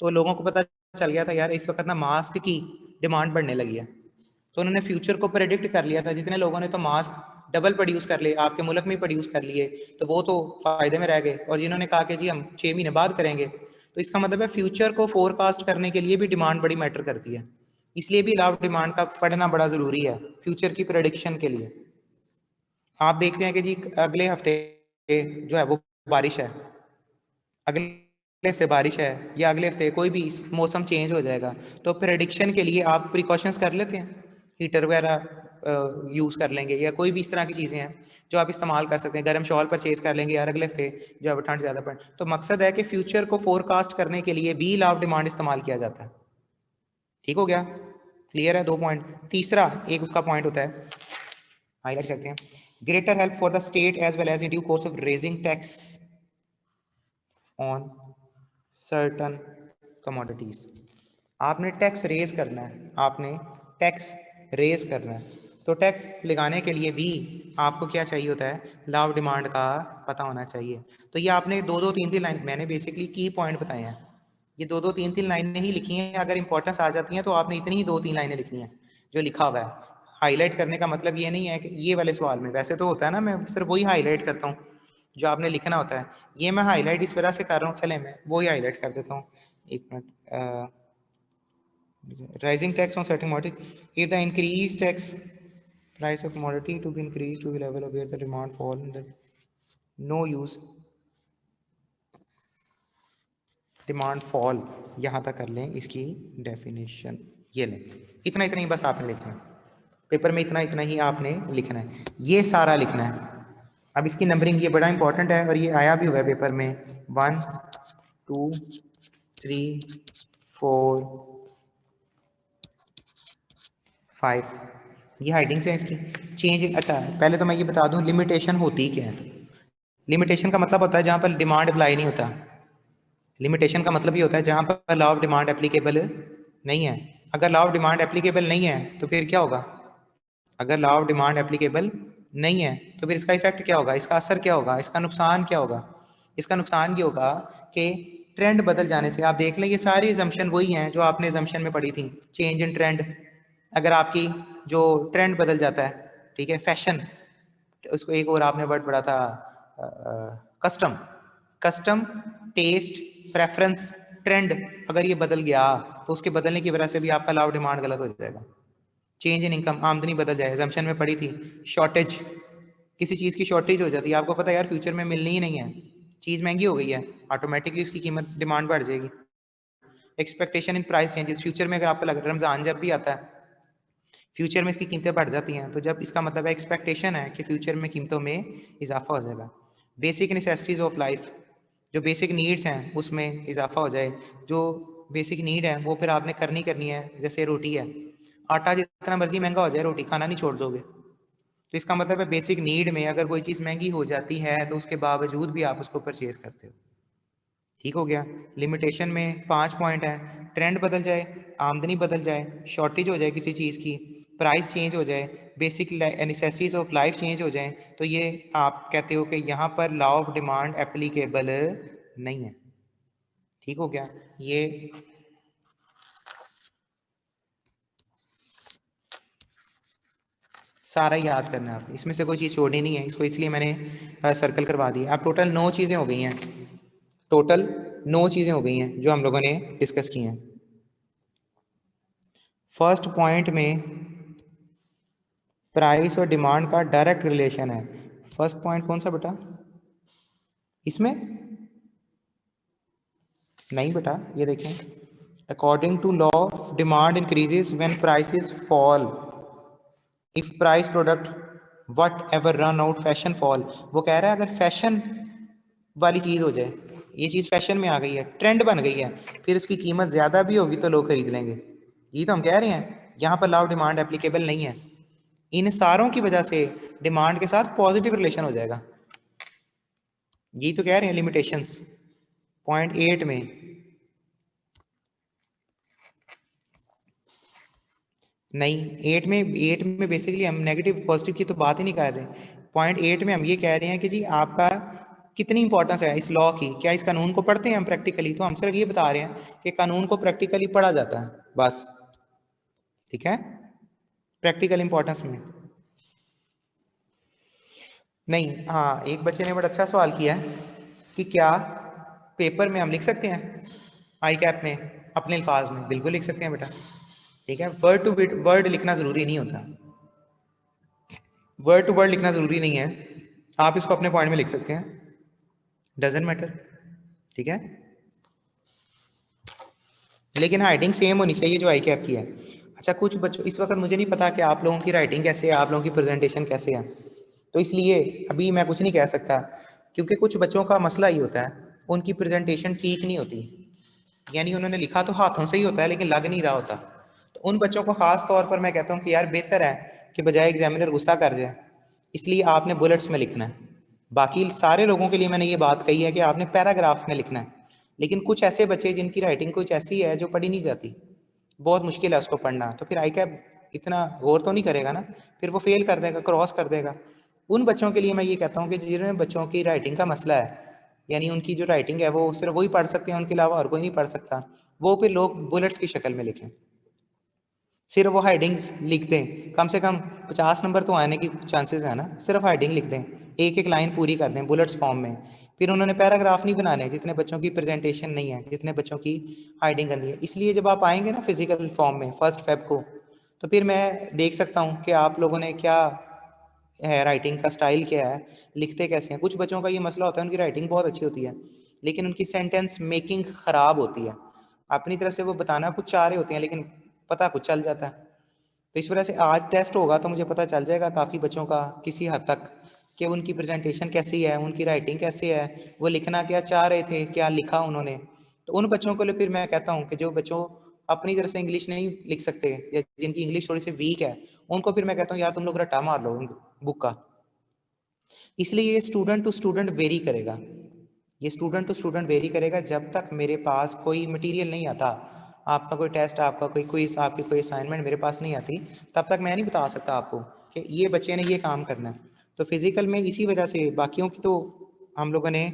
Speaker 1: तो लोगों को पता चल गया था यार इस वक्त ना मास्क की डिमांड बढ़ने लगी है, तो उन्होंने फ्यूचर को प्रेडिक्ट कर लिया था। जितने लोगों ने तो मास्क डबल प्रोड्यूस कर लिए, आपके मुल्क में प्रोड्यूस कर लिए, तो वो तो फायदे में रह गए, और जिन्होंने कहा कि जी हम 6 महीने बाद करेंगे, तो इसका मतलब है फ्यूचर को फोरकास्ट करने के लिए भी डिमांड बड़ी मैटर करती है। इसलिए भी लव डिमांड का पढ़ना बड़ा ज़रूरी है फ्यूचर की प्रेडिक्शन के लिए। आप देखते हैं कि जी अगले हफ्ते जो है वो बारिश है, अगले हफ्ते बारिश है, या अगले हफ्ते कोई भी मौसम चेंज हो जाएगा, तो प्रेडिक्शन के लिए आप प्रिकॉशंस कर लेते हैं, हीटर वगैरह यूज़ कर लेंगे, या कोई भी इस तरह की चीज़ें हैं जो आप इस्तेमाल कर सकते हैं। गर्म शॉल परचेज कर लेंगे यार, अगले हफ्ते जो है ठंड ज़्यादा पड़े। तो मकसद है कि फ्यूचर को फोरकास्ट करने के लिए भी लॉ ऑफ डिमांड इस्तेमाल किया जाता है। ठीक हो गया, क्लियर है? 2 पॉइंट। तीसरा एक उसका पॉइंट होता है, हाईलाइट करते हैं, greater help for the state as well as in due course of raising tax on certain commodities. आपने टैक्स रेज करना है, आपने टैक्स रेज करना है, तो टैक्स लगाने के लिए भी आपको क्या चाहिए होता है? लॉ ऑफ डिमांड का पता होना चाहिए। तो ये आपने 2-2 3-3 लाइन, मैंने बेसिकली की पॉइंट बताए हैं, ये 2-2 3-3 लाइनें ही लिखी हैं। अगर इंपॉर्टेंस आ जाती हैं तो आपने इतनी ही 2-3 लाइनें लिखनी है जो लिखा हुआ है। हाईलाइट करने का मतलब ये नहीं है कि ये वाले सवाल में, वैसे तो होता है ना, मैं सिर्फ वही हाईलाइट करता हूँ जो आपने लिखना होता है। ये मैं हाईलाइट इस वजह से कर रहा हूँ, चले मैं वही हाईलाइट कर देता हूँ। एक minute. Rising tax on certain commodity, if the increased tax price of commodity to be increased to the level of where the demand fall in the no use demand fall, यहाँ तक कर लें इसकी definition. ये लें, इतना इतना ही बस आपने लिखना है पेपर में, इतना इतना ही आपने लिखना है, ये सारा लिखना है। अब इसकी नंबरिंग ये बड़ा इंपॉर्टेंट है, और ये आया भी हुआ है पेपर में, 1 2 3 4 5, ये हाइडिंग से है इसकी चेंज। अच्छा, पहले तो मैं ये बता दूं लिमिटेशन होती क्या है। लिमिटेशन का मतलब होता है जहाँ पर डिमांड अप्लाई नहीं होता। लिमिटेशन का मतलब ये होता है जहाँ पर लॉ ऑफ डिमांड एप्लीकेबल नहीं है। अगर लॉ ऑफ डिमांड एप्लीकेबल नहीं है तो फिर क्या होगा? अगर लॉ ऑफ डिमांड एप्लीकेबल नहीं है तो फिर इसका इफेक्ट क्या होगा, इसका असर क्या होगा, इसका नुकसान क्या होगा? इसका नुकसान ये होगा कि ट्रेंड बदल जाने से, आप देख लें ये सारी एजम्पशन वही हैं जो आपने एजम्पशन में पढ़ी थी, चेंज इन ट्रेंड। अगर आपकी जो ट्रेंड बदल जाता है, ठीक है, फैशन, उसको एक और आपने वर्ड पढ़ा था, custom, custom, taste, preference, trend, अगर ये बदल गया तो उसके बदलने की वजह से भी आपका लॉ ऑफ डिमांड गलत हो जाएगा। चेंज इन इनकम, आमदनी बदल जाए, एजम्पशन में पड़ी थी, शॉर्टेज, किसी चीज़ की शॉर्टेज हो जाती है, आपको पता है यार फ्यूचर में मिलनी ही नहीं है, चीज़ महंगी हो गई है, ऑटोमेटिकली उसकी कीमत, डिमांड बढ़ जाएगी। Expectation in price changes, future में अगर आपको लग रहा है रमज़ान जब भी आता है फ्यूचर में इसकी कीमतें बढ़ जाती हैं, तो जब इसका मतलब है एक्सपेक्टेशन है कि फ्यूचर में कीमतों में इजाफा हो जाएगा। बेसिक नेसेसिटीज़ ऑफ लाइफ, जो बेसिक नीड्स हैं उसमें इजाफा हो जाए, जो बेसिक नीड है वो फिर आपने करनी करनी है, जैसे रोटी है, आटा जितना मर्जी महंगा हो जाए रोटी खाना नहीं छोड़ दोगे, तो इसका मतलब है बेसिक नीड में अगर कोई चीज़ महंगी हो जाती है तो उसके बावजूद भी आप उसको परचेज करते हो। ठीक हो गया। लिमिटेशन में 5 पॉइंट हैं, ट्रेंड बदल जाए, आमदनी बदल जाए, शॉर्टेज हो जाए किसी चीज़ की, प्राइस चेंज हो जाए, basic necessities of life change हो जाए, तो ये आप कहते हो कि यहाँ पर लॉ ऑफ डिमांड एप्लीकेबल नहीं है। ठीक हो गया। ये सारा याद करना है आपने, इसमें से कोई चीज़ छोड़नी नहीं है, इसको इसलिए मैंने सर्कल करवा दी। अब टोटल 9 चीज़ें हो गई हैं, टोटल 9 चीज़ें हो गई हैं जो हम लोगों ने डिस्कस की हैं। फर्स्ट पॉइंट में प्राइस और डिमांड का डायरेक्ट रिलेशन है। फर्स्ट पॉइंट कौन सा बेटा? इसमें नहीं बेटा, ये देखें, according to law demand increases when prices fall, if price product whatever run out fashion fall. वो कह रहा है अगर फैशन वाली चीज़ हो जाए, ये चीज़ फैशन में आ गई है, ट्रेंड बन गई है, फिर उसकी कीमत ज़्यादा भी होगी तो लोग खरीद लेंगे, ये तो हम कह रहे हैं। यहाँ पर लॉ ऑफ डिमांड एप्लीकेबल नहीं है। इन सारों की वजह से डिमांड के साथ पॉजिटिव रिलेशन हो जाएगा। ये तो कह रहे हैं लिमिटेशंस पॉइंट 8 में। नहीं, 8 में बेसिकली हम नेगेटिव पॉजिटिव की तो बात ही नहीं कर रहे। पॉइंट 8 में हम ये कह रहे हैं कि जी आपका कितनी इंपॉर्टेंस है इस लॉ की, क्या इस कानून को पढ़ते हैं हम प्रैक्टिकली, तो हम सिर्फ ये बता रहे हैं कि कानून को प्रैक्टिकली पढ़ा जाता है बस, ठीक है, प्रैक्टिकल इंपॉर्टेंस में नहीं। हाँ, एक बच्चे ने बड़ा अच्छा सवाल किया है कि क्या पेपर में हम लिख सकते हैं आई कैप में अपने अल्फाज में? बिल्कुल लिख सकते हैं बेटा, ठीक है। वर्ड टू वर्ड लिखना जरूरी नहीं होता, वर्ड टू वर्ड लिखना जरूरी नहीं है, आप इसको अपने पॉइंट में लिख सकते हैं, डजेंट मैटर, ठीक है। लेकिन राइटिंग सेम होनी चाहिए जो आई कैप की है। अच्छा, कुछ बच्चों, इस वक्त मुझे नहीं पता कि आप लोगों की राइटिंग कैसे है, आप लोगों की प्रेजेंटेशन कैसे है, तो इसलिए अभी मैं कुछ नहीं कह सकता, क्योंकि कुछ बच्चों का मसला ही होता है, उनकी प्रेजेंटेशन ठीक नहीं होती, यानी उन्होंने लिखा तो हाथों से ही होता है लेकिन लग नहीं रहा होता। तो उन बच्चों को खास तौर पर मैं कहता हूँ कि यार बेहतर है कि बजाय एग्जामिनर गुस्सा कर जाए, इसलिए आपने बुलेट्स में लिखना है। बाकी सारे लोगों के लिए मैंने ये बात कही है कि आपने पैराग्राफ में लिखना है। लेकिन कुछ ऐसे बच्चे जिनकी राइटिंग कुछ ऐसी है जो पढ़ी नहीं जाती, बहुत मुश्किल है उसको पढ़ना, तो फिर आई कैप इतना गौर तो नहीं करेगा ना, फिर वो फेल कर देगा, क्रॉस कर देगा। उन बच्चों के लिए मैं ये कहता हूँ कि जिन बच्चों की राइटिंग का मसला है, यानी उनकी जो राइटिंग है वो सिर्फ वही पढ़ सकते हैं, उनके अलावा और कोई नहीं पढ़ सकता, वो फिर लोग बुलेट्स की शक्ल में लिखें, सिर्फ वो हेडिंग्स लिख दें, कम से कम 50 नंबर तो आने की चांसेस है ना, सिर्फ हेडिंग लिख दें, एक एक लाइन पूरी कर दें बुलेट्स फॉर्म में। फिर उन्होंने पैराग्राफ नहीं बनाने, जितने बच्चों की प्रेजेंटेशन नहीं है, जितने बच्चों की हाइडिंग गंदी है। इसलिए जब आप आएंगे ना फिजिकल फॉर्म में 1 फेब को, तो फिर मैं देख सकता हूँ कि आप लोगों ने क्या है, राइटिंग का स्टाइल क्या है, लिखते कैसे हैं। कुछ बच्चों का ये मसला होता है, उनकी राइटिंग बहुत अच्छी होती है लेकिन उनकी सेंटेंस मेकिंग खराब होती है, अपनी तरफ से वो बताना कुछ चाह रहे होते हैं लेकिन पता कुछ चल जाता है। तो इस वजह से आज टेस्ट होगा तो मुझे पता चल जाएगा काफ़ी बच्चों का किसी हद तक कि उनकी प्रेजेंटेशन कैसी है, उनकी राइटिंग कैसी है, वो लिखना क्या चाह रहे थे, क्या लिखा उन्होंने। तो उन बच्चों को लिए फिर मैं कहता हूँ कि जो बच्चों अपनी तरफ से इंग्लिश नहीं लिख सकते या जिनकी इंग्लिश थोड़ी सी वीक है, उनको फिर मैं कहता हूँ यार तुम लोग रट्टा मार लो बुक का। इसलिए ये स्टूडेंट टू स्टूडेंट वेरी करेगा, ये स्टूडेंट टू स्टूडेंट वेरी करेगा। जब तक मेरे पास कोई मटेरियल नहीं आता, आपका कोई टेस्ट, आपका कोई क्विज, आपकी कोई असाइनमेंट मेरे पास नहीं आती, तब तक मैं नहीं बता सकता आपको कि ये बच्चे ने ये काम करना है। तो फिजिकल में इसी वजह से बाकियों की तो हम लोगों ने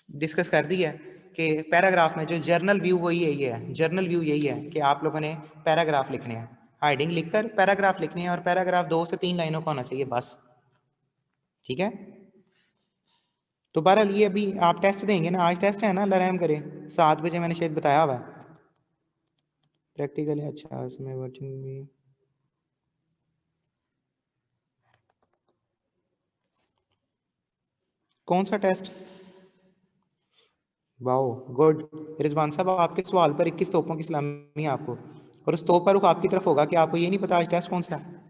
Speaker 1: डिस्कस कर दी है कि पैराग्राफ में जो जर्नल व्यू वही यही है, जर्नल व्यू यही है कि आप लोगों ने पैराग्राफ लिखने हैं, हाइडिंग लिखकर पैराग्राफ लिखने हैं, और पैराग्राफ 2 से 3 लाइनों का होना चाहिए बस, ठीक है। तो बहरहाल ये अभी आप टेस्ट देंगे ना, आज टेस्ट है ना, अल्लाह रहम करे, 7 बजे मैंने शायद बताया हुआ है प्रैक्टिकल है। अच्छा, इसमें वर्किंग भी कौन सा टेस्ट? Wow, good. रिजवान साहब, आपके सवाल पर 21 तोपों की सलामी है आपको, और उस तोप का रुख आपकी तरफ होगा कि आपको ये नहीं पता आज टेस्ट कौन सा है।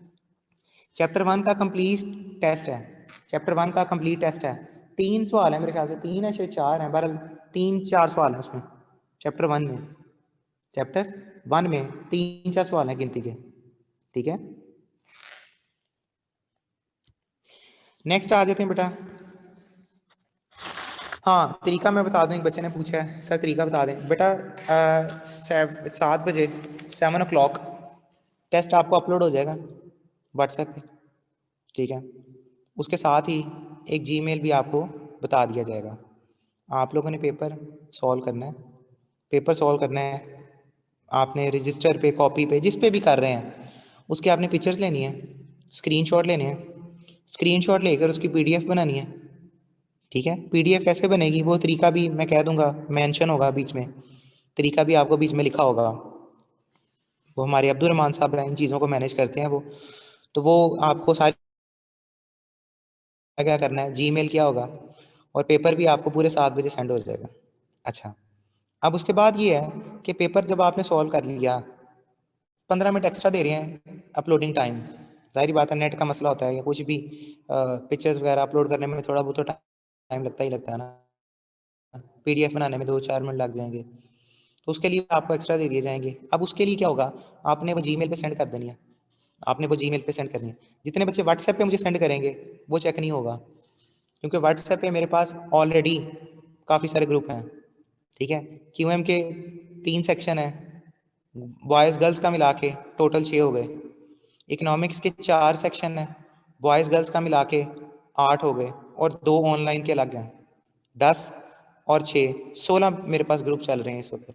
Speaker 1: चैप्टर 1 का कंप्लीट टेस्ट है, चैप्टर 1 का कंप्लीट टेस्ट है। 3 सवाल है मेरे ख्याल से, 3 है शायद 4 है, बहरहाल 3-4 सवाल है उसमें, चैप्टर 1 में, चैप्टर 1 में 3-4 सवाल हैं गिनती के, ठीक है। नेक्स्ट आ जाते हैं बेटा। हाँ, तरीका मैं बता दूं, एक बच्चे ने पूछा है सर तरीका बता दें बेटा। 7 बजे 7 o'clock टेस्ट आपको अपलोड हो जाएगा व्हाट्सएप पे, ठीक है। उसके साथ ही एक जीमेल भी आपको बता दिया जाएगा। आप लोगों ने पेपर सॉल्व करना है, पेपर सॉल्व करना है आपने रजिस्टर पे, कॉपी पे, जिस पे भी कर रहे हैं, उसके आपने पिक्चर्स लेनी है, स्क्रीनशॉट लेने हैं, स्क्रीनशॉट लेकर उसकी पीडीएफ बनानी है, ठीक है। पीडीएफ कैसे बनेगी वो तरीका भी मैं कह दूंगा, मेंशन होगा बीच में, तरीका भी आपको बीच में लिखा होगा। वो हमारे अब्दुल रहमान साहब हैं, इन चीज़ों को मैनेज करते हैं वो, तो वो आपको सारी क्या करना है, जीमेल किया होगा, और पेपर भी आपको पूरे 7 बजे सेंड हो जाएगा। अच्छा, अब उसके बाद ये है कि पेपर जब आपने सॉल्व कर लिया, 15 मिनट एक्स्ट्रा दे रहे हैं अपलोडिंग टाइम, जाहिर बात है नेट का मसला होता है या कुछ भी, पिक्चर्स वगैरह अपलोड करने में थोड़ा बहुत टाइम लगता ही लगता है ना, पीडीएफ बनाने में 2-4 मिनट लग जाएंगे। तो उसके लिए आपको एक्स्ट्रा दे दिए जाएंगे। अब उसके लिए क्या होगा, आपने वो जीमेल पे सेंड कर देनी है, आपने वो जीमेल पे सेंड करनी है। जितने बच्चे व्हाट्सएप पे मुझे सेंड करेंगे वो चेक नहीं होगा, क्योंकि व्हाट्सएप पे मेरे पास ऑलरेडी काफ़ी सारे ग्रुप हैं, ठीक है। क्यूएम के 3 सेक्शन है, बॉयज़ गर्ल्स का मिला के टोटल 6 हो गए। इकोनॉमिक्स के 4 सेक्शन है, बॉयज़ गर्ल्स का मिला के 8 हो गए, और 2 ऑनलाइन के अलग हैं, 10 और 6 16 मेरे पास ग्रुप चल रहे हैं इस वक्त।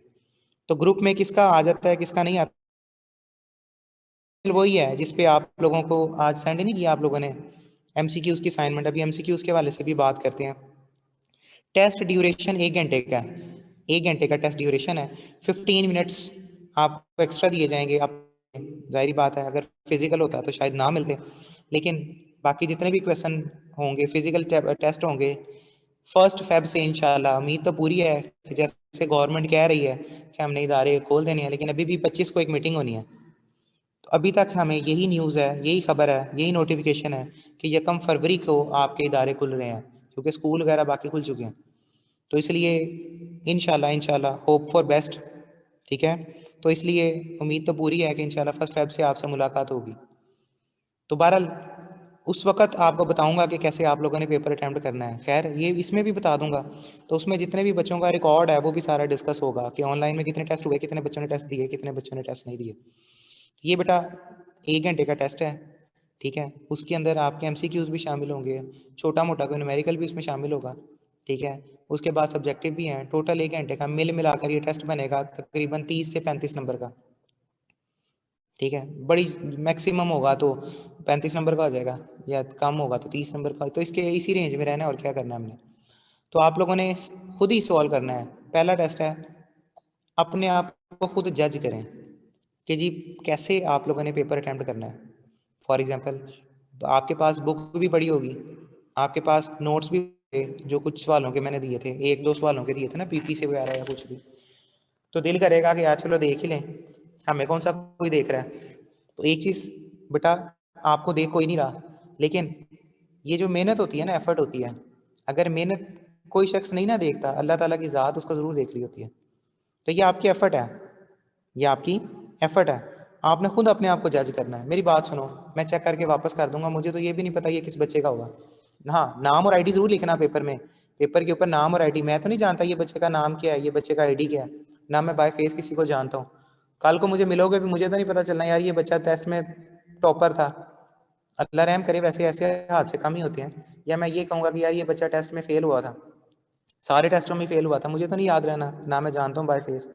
Speaker 1: तो ग्रुप में किसका आ जाता है किसका नहीं आता, वही है जिस पे आप लोगों को आज सेंड नहीं किया आप लोगों ने एमसीक्यूज की असाइनमेंट। अभी एमसीक्यूज के वाले से भी बात करते हैं। टेस्ट ड्यूरेशन 1 घंटे का, 1 घंटे का टेस्ट ड्यूरेशन है। 15 मिनट्स आपको एक्स्ट्रा दिए जाएंगे। आप जाहिर बात है अगर फिजिकल होता तो शायद ना मिलते, लेकिन बाकी जितने भी क्वेश्चन होंगे फिजिकल टेस्ट होंगे 1 फेब से इंशाल्लाह। उम्मीद तो पूरी है कि जैसे गवर्नमेंट कह रही है कि हमने इदारे खोल देने हैं, लेकिन अभी भी 25 को एक मीटिंग होनी है। तो अभी तक हमें यही न्यूज़ है, यही खबर है, यही नोटिफिकेशन है कि 1 फरवरी को आपके इदारे खुल रहे हैं, क्योंकि स्कूल वगैरह बाकी खुल चुके हैं। तो इसलिए इंशाल्लाह इंशाल्लाह होप फॉर बेस्ट, ठीक है। तो इसलिए उम्मीद तो पूरी है कि इंशाल्लाह 1 फेब से आपसे मुलाकात होगी। तो बहरहाल उस वक्त आपको बताऊंगा कि कैसे आप लोगों ने पेपर अटैम्प्ट करना है। खैर ये इसमें भी बता दूंगा। तो उसमें जितने भी बच्चों का रिकॉर्ड है वो भी सारा डिस्कस होगा कि ऑनलाइन में कितने टेस्ट हुए, कितने बच्चों ने टेस्ट दिए, कितने बच्चों ने टेस्ट नहीं दिए। ये बेटा 1 घंटे का टेस्ट है, ठीक है। उसके अंदर आपके एमसीक्यूज भी शामिल होंगे, छोटा मोटा कोई न्यूमेरिकल भी इसमें शामिल होगा, ठीक है। उसके बाद सब्जेक्टिव भी हैं। टोटल 1 घंटे का मिल मिलाकर ये टेस्ट बनेगा तकरीबन 30 से 35 नंबर का, ठीक है। बड़ी मैक्सिमम होगा तो 35 नंबर का हो जाएगा, या कम होगा तो 30 नंबर का। तो इसके इसी रेंज में रहना है, और क्या करना है हमने। तो आप लोगों ने खुद ही सॉल्व करना है। पहला टेस्ट है, अपने आप को खुद जज करें कि जी कैसे आप लोगों ने पेपर अटैम्प्ट करना है। फॉर एग्जांपल आपके पास बुक भी पड़ी होगी, आपके पास नोट्स भी थे जो कुछ सवालों के मैंने दिए थे, 1-2 सवालों के दिए थे ना पीपी से वगैरह या कुछ भी। तो दिल करेगा कि यार चलो देख ही लें, हमें कौन सा कोई देख रहा है। तो एक चीज़ बेटा, आपको देख कोई नहीं रहा, लेकिन ये जो मेहनत होती है ना, एफर्ट होती है, अगर मेहनत कोई शख्स नहीं ना देखता, अल्लाह ताला की ज़ात उसको ज़रूर देख रही होती है। तो ये आपकी एफर्ट है, ये आपकी एफर्ट है। आपने खुद अपने आप को जज करना है। मेरी बात सुनो, मैं चेक करके वापस कर दूंगा, मुझे तो ये भी नहीं पता ये किस बच्चे का होगा। हाँ, नाम और आईडी जरूर लिखना पेपर में, पेपर के ऊपर नाम और आईडी। मैं तो नहीं जानता ये बच्चे का नाम क्या है, ये बच्चे का आईडी क्या है, ना मैं बाय फेस किसी को जानता हूँ। कल को मुझे मिलोगे भी, मुझे तो नहीं पता चलना यार ये बच्चा टेस्ट में टॉपर था। अल्लाह रहम करे, वैसे ऐसे हादसे कम ही होते हैं। या मैं ये कहूँगा कि यार ये बच्चा टेस्ट में फेल हुआ था, सारे टेस्टों में फेल हुआ था, मुझे तो नहीं याद रहना, ना मैं जानता हूँ बाय फेस।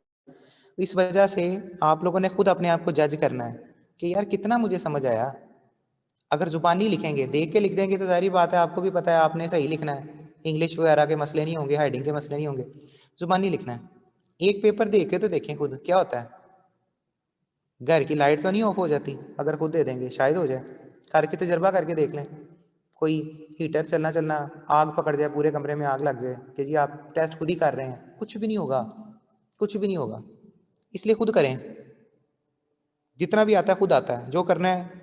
Speaker 1: इस वजह से आप लोगों ने खुद अपने आप को जज करना है कि यार कितना मुझे समझ आया। अगर जुबानी लिखेंगे, देख के लिख देंगे तो सारी बात है, आपको भी पता है आपने सही लिखना है, इंग्लिश वगैरह के मसले नहीं होंगे, हेडिंग के मसले नहीं होंगे, जुबानी लिखना है। एक पेपर देख के तो देखें खुद क्या होता है। घर की लाइट तो नहीं ऑफ हो जाती, अगर खुद दे देंगे शायद हो जाए। करके तजर्बा करके देख लें, कोई हीटर चलना चलना आग पकड़ जाए, पूरे कमरे में आग लग जाए कि जी आप टेस्ट खुद ही कर रहे हैं, कुछ भी नहीं होगा, कुछ भी नहीं होगा। इसलिए खुद करें, जितना भी आता है खुद आता है, जो करना है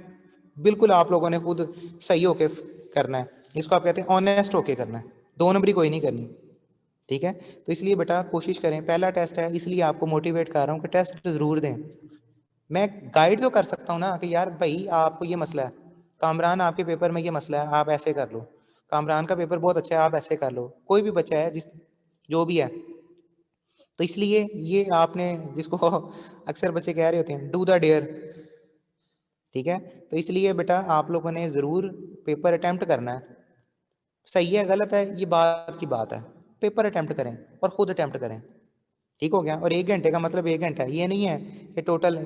Speaker 1: बिल्कुल आप लोगों ने खुद सही होके करना है। इसको आप कहते हैं ऑनेस्ट होके करना है, 2 नंबरी कोई नहीं करनी, ठीक है। तो इसलिए बेटा कोशिश करें, पहला टेस्ट है इसलिए आपको मोटिवेट कर रहा हूँ कि टेस्ट ज़रूर दें। मैं गाइड तो कर सकता हूँ ना कि यार भाई आपको ये मसला है, कामरान आपके पेपर में ये मसला है, आप ऐसे कर लो, कामरान का पेपर बहुत अच्छा है, आप ऐसे कर लो। कोई भी बच्चा है जिस जो भी है, तो इसलिए ये आपने जिसको अक्सर बच्चे कह रहे होते हैं डू द डेयर, ठीक है। तो इसलिए बेटा आप लोगों ने ज़रूर पेपर अटेम्प्ट करना है। सही है गलत है ये बात की बात है, पेपर अटेम्प्ट करें और खुद अटेम्प्ट करें, ठीक हो गया। और 1 घंटे का मतलब 1 घंटा है, ये नहीं है कि टोटल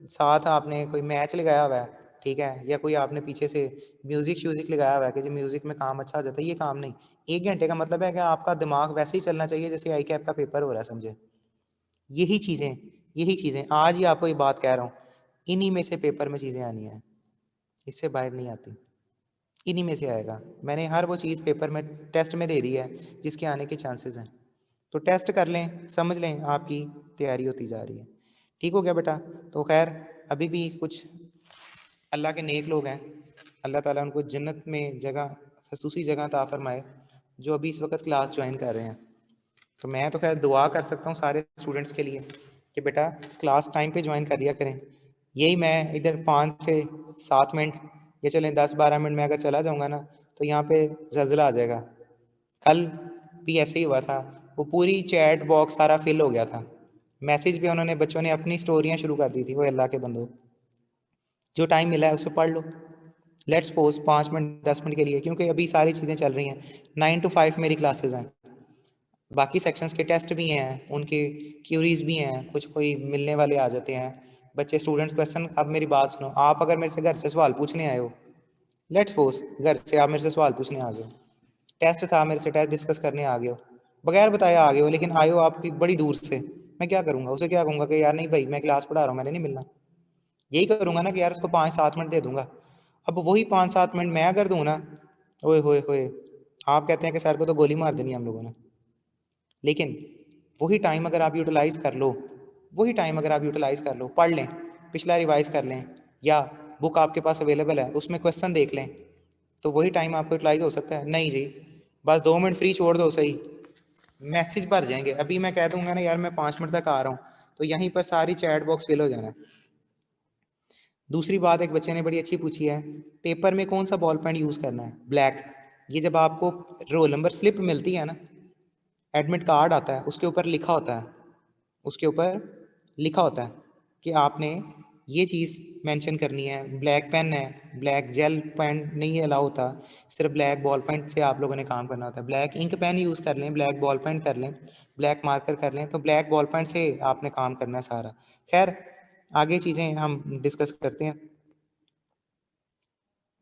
Speaker 1: साथ आपने कोई मैच लगाया हुआ है, ठीक है, या कोई आपने पीछे से म्यूजिक श्यूजिक लगाया हुआ है कि जो म्यूजिक में काम अच्छा हो जाता है, ये काम नहीं। 1 घंटे का मतलब है कि आपका दिमाग वैसे ही चलना चाहिए जैसे आई कैप का पेपर हो रहा है, समझे। यही चीज़ें, यही चीज़ें आज ही आपको ये बात कह रहा हूँ, इन्हीं में से पेपर में चीज़ें आनी है, इससे बाहर नहीं आती, इन्हीं में से आएगा। मैंने हर वो चीज़ पेपर में टेस्ट में दे दी है जिसके आने के चांसेस हैं। तो टेस्ट कर लें, समझ लें आपकी तैयारी होती जा रही है, ठीक हो गया बेटा। तो खैर अभी भी कुछ अल्लाह के नेक लोग हैं, अल्लाह ताला उनको जन्नत में जगह, खसूसी जगह अता फरमाए, जो अभी इस वक्त क्लास ज्वाइन कर रहे हैं। तो मैं तो खैर दुआ कर सकता हूँ सारे स्टूडेंट्स के लिए कि बेटा क्लास टाइम पे ज्वाइन कर लिया करें। यही मैं इधर 5 से 7 मिनट या चलें 10-12 मिनट में अगर चला जाऊंगा ना तो यहाँ पे जलजला आ जाएगा। कल भी ऐसे ही हुआ था, वो पूरी चैट बॉक्स सारा फिल हो गया था। मैसेज पे उन्होंने बच्चों ने अपनी स्टोरियाँ शुरू कर दी थी। वो अल्लाह के बंदो, जो टाइम मिला है उसे पढ़ लो। लेट्स सपोज 5 मिनट 10 मिनट के लिए, क्योंकि अभी सारी चीज़ें चल रही हैं। 9 to 5 मेरी क्लासेस हैं, बाकी सेक्शंस के टेस्ट भी हैं, उनके क्यूरीज भी हैं, कुछ कोई मिलने वाले आ जाते हैं बच्चे स्टूडेंट्स क्वेश्चन। अब मेरी बात सुनो, आप अगर मेरे से घर से सवाल पूछने आए हो, लेट्स सपोज घर से आप मेरे से सवाल पूछने आ गए हो, टेस्ट था मेरे से, टेस्ट डिस्कस करने आ गए हो, बगैर बताए आ गए हो, लेकिन आए हो आपकी बड़ी दूर से, मैं क्या करूँगा? उसे क्या कहूँगा कि यार नहीं भाई मैं क्लास पढ़ा रहा हूँ, मैंने नहीं मिलना। यही करूँगा ना कि यार उसको 5-7 मिनट दे दूंगा। अब वही 5-7 मिनट मैं अगर दूँ ना, ओए होए होए, आप कहते हैं कि सर को तो गोली मार देनी हम लोगों ने। लेकिन वही टाइम अगर आप यूटिलाइज कर लो, वही टाइम अगर आप यूटिलाइज कर लो, पढ़ लें, पिछला रिवाइज कर लें, या बुक आपके पास अवेलेबल है उसमें क्वेश्चन देख लें, तो वही टाइम आपको यूटिलाइज हो सकता है। नहीं जी, बस 2 मिनट फ्री छोड़ दो, सही मैसेज भर जाएंगे। अभी मैं कह दूंगा ना यार मैं 5 मिनट तक आ रहा हूँ, तो यहीं पर सारी चैट बॉक्स फिल हो जाना है। दूसरी बात एक बच्चे ने बड़ी अच्छी पूछी है, पेपर में कौन सा बॉल पेन यूज़ करना है? ब्लैक। ये जब आपको रोल नंबर स्लिप मिलती है ना, एडमिट कार्ड आता है, उसके ऊपर लिखा होता है, उसके ऊपर लिखा होता है कि आपने ये चीज़ मेंशन करनी है। ब्लैक पेन है, ब्लैक जेल पेन नहीं अलाउ होता, सिर्फ ब्लैक बॉल पेन से आप लोगों ने काम करना होता है। ब्लैक इंक पेन यूज़ कर लें, ब्लैक बॉल पेन कर लें, ब्लैक मार्कर कर लें, तो ब्लैक बॉल पेन से आपने काम करना है सारा। खैर आगे चीज़ें हम डिस्कस करते हैं।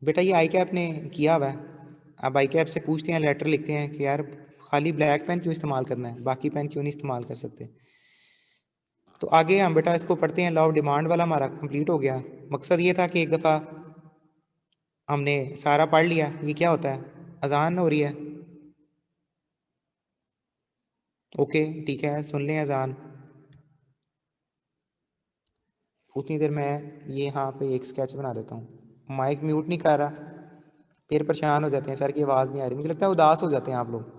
Speaker 1: बेटा ये आई कैप ने किया हुआ है, अब आई कैप से पूछते हैं, लेटर लिखते हैं कि यार खाली ब्लैक पेन क्यों इस्तेमाल करना है, बाकी पेन क्यों नहीं इस्तेमाल कर सकते? तो आगे हम बेटा इसको पढ़ते हैं। लॉ ऑफ डिमांड वाला हमारा कंप्लीट हो गया। मकसद ये था कि एक दफ़ा हमने सारा पढ़ लिया। ये क्या होता है? अजान हो रही है, ओके ठीक है, सुन लें अजान। उतनी देर मैं ये यहाँ पे एक स्केच बना देता हूँ। माइक म्यूट नहीं कर रहा, फिर परेशान हो जाते हैं, सर की आवाज़ नहीं आ रही, मुझे लगता है उदास हो जाते हैं आप लोग।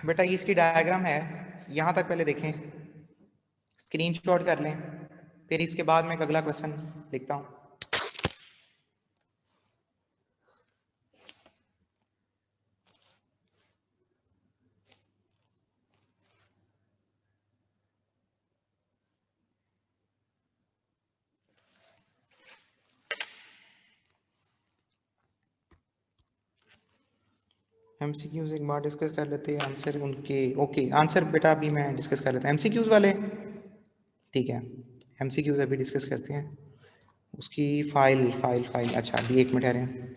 Speaker 1: बेटा ये इसकी डायग्राम है, यहाँ तक पहले देखें, स्क्रीनशॉट कर लें, फिर इसके बाद मैं एक अगला क्वेश्चन लिखता हूँ। एमसीक्यूज एक बार डिस्कस कर लेते हैं, आंसर उनके ओके, आंसर बेटा अभी मैं डिस्कस कर लेता हूँ एमसीक्यूज वाले, ठीक है। एमसीक्यूज अभी डिस्कस करते हैं, उसकी फाइल फाइल फाइल अच्छा अभी 1 मिनट ठहरें।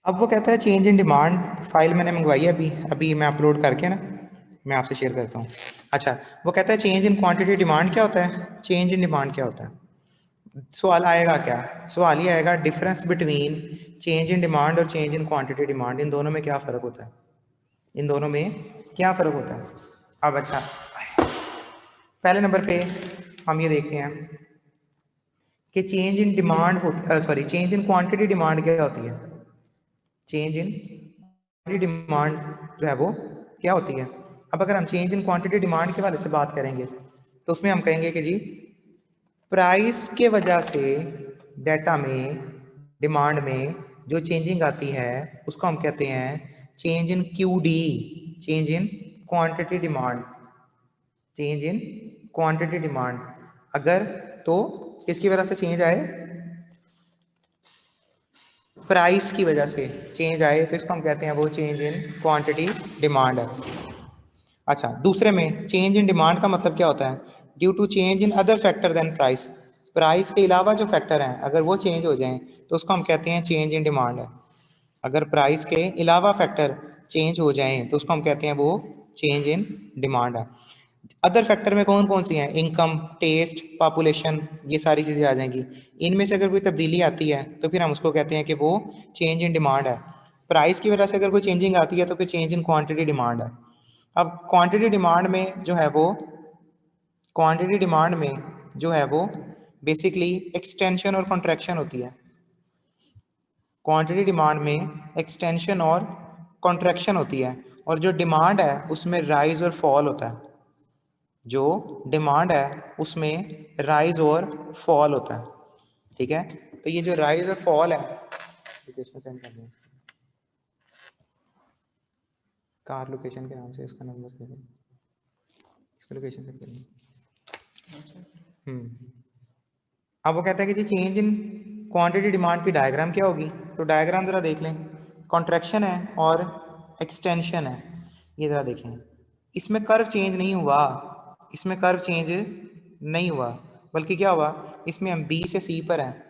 Speaker 1: अब वो कहता है चेंज इन डिमांड, फाइल मैंने मंगवाई है अभी अभी मैं अपलोड करके ना मैं आपसे शेयर करता हूँ। अच्छा वो कहता है चेंज इन क्वांटिटी डिमांड क्या होता है, चेंज इन डिमांड क्या होता है। सवाल आएगा क्या, सवाल ये आएगा difference between change in demand और चेंज इन क्वांटिटी डिमांड, इन दोनों में क्या फ़र्क होता है, इन दोनों में क्या फ़र्क होता है। अब अच्छा पहले नंबर पे हम ये देखते हैं कि चेंज इन डिमांड होती, sorry change in quantity demand क्या होती है, चेंज इन क्वांटिटी डिमांड जो है वो क्या होती है। अब अगर हम चेंज इन क्वांटिटी डिमांड के हवाले से बात करेंगे तो उसमें हम कहेंगे कि जी प्राइस के वजह से डाटा में डिमांड में जो चेंजिंग आती है उसको हम कहते हैं change in QD, change in quantity demand, change in quantity demand. अगर तो किसकी वजह से चेंज आए, प्राइस की वजह से चेंज आए तो इसको हम कहते हैं वो चेंज इन क्वांटिटी डिमांड है। अच्छा दूसरे में चेंज इन डिमांड का मतलब क्या होता है, due to change in other factor than price, price के अलावा जो फैक्टर हैं अगर वो चेंज हो जाएं तो उसको हम कहते हैं चेंज इन डिमांड है। अगर प्राइस के अलावा फैक्टर चेंज हो जाएं तो उसको हम कहते हैं वो चेंज इन डिमांड है। अदर फैक्टर में कौन कौन सी हैं, इनकम, टेस्ट, पॉपुलेशन, ये सारी चीज़ें आ जाएंगी। इनमें से अगर कोई तब्दीली आती है तो फिर हम उसको कहते हैं कि वो चेंज इन डिमांड है। प्राइस की वजह से अगर कोई चेंजिंग आती है तो फिर चेंज इन क्वांटिटी डिमांड है। अब क्वांटिटी डिमांड में जो है वो, क्वांटिटी डिमांड में जो है वो बेसिकली एक्सटेंशन और कॉन्ट्रैक्शन होती है। क्वांटिटी डिमांड में एक्सटेंशन और कॉन्ट्रैक्शन होती है और जो डिमांड है उसमें राइज और फॉल होता है, जो डिमांड है उसमें राइज और फॉल होता है, ठीक है। तो ये जो राइज और फॉल है, लोकेशन सेंड कर दें, कार लोकेशन के नाम से इसका नंबर दे दें, इसका लोकेशन सेंड कर दें। अब वो कहता है कि जी चेंज इन क्वांटिटी डिमांड की डायग्राम क्या होगी, तो डायग्राम ज़रा देख लें, कॉन्ट्रैक्शन है और एक्सटेंशन है, ये ज़रा देखें। इसमें कर्व चेंज नहीं हुआ, इसमें कर्व चेंज नहीं हुआ, बल्कि क्या हुआ, इसमें हम बी से सी पर हैं,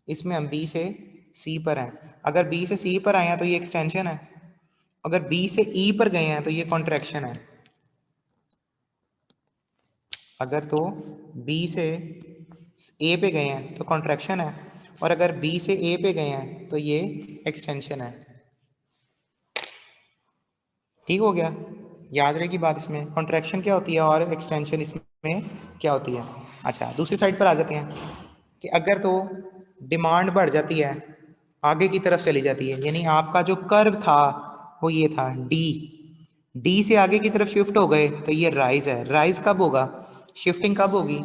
Speaker 1: इसमें हम बी से सी पर हैं। अगर बी से सी पर आए हैं तो ये एक्सटेंशन है, अगर बी से ई पर गए हैं तो ये कॉन्ट्रैक्शन है। अगर तो बी से ए पे गए हैं तो कॉन्ट्रैक्शन है और अगर बी से ए पे गए हैं तो ये एक्सटेंशन है। ठीक हो गया, याद रहेगी बात, इसमें कॉन्ट्रैक्शन क्या होती है और एक्सटेंशन इसमें क्या होती है। अच्छा दूसरी साइड पर आ जाते हैं कि अगर तो डिमांड बढ़ जाती है, आगे की तरफ चली जाती है, यानी आपका जो कर्व था वो ये था डी, डी से आगे की तरफ शिफ्ट हो गए तो ये राइज है। राइज कब होगा, शिफ्टिंग कब होगी,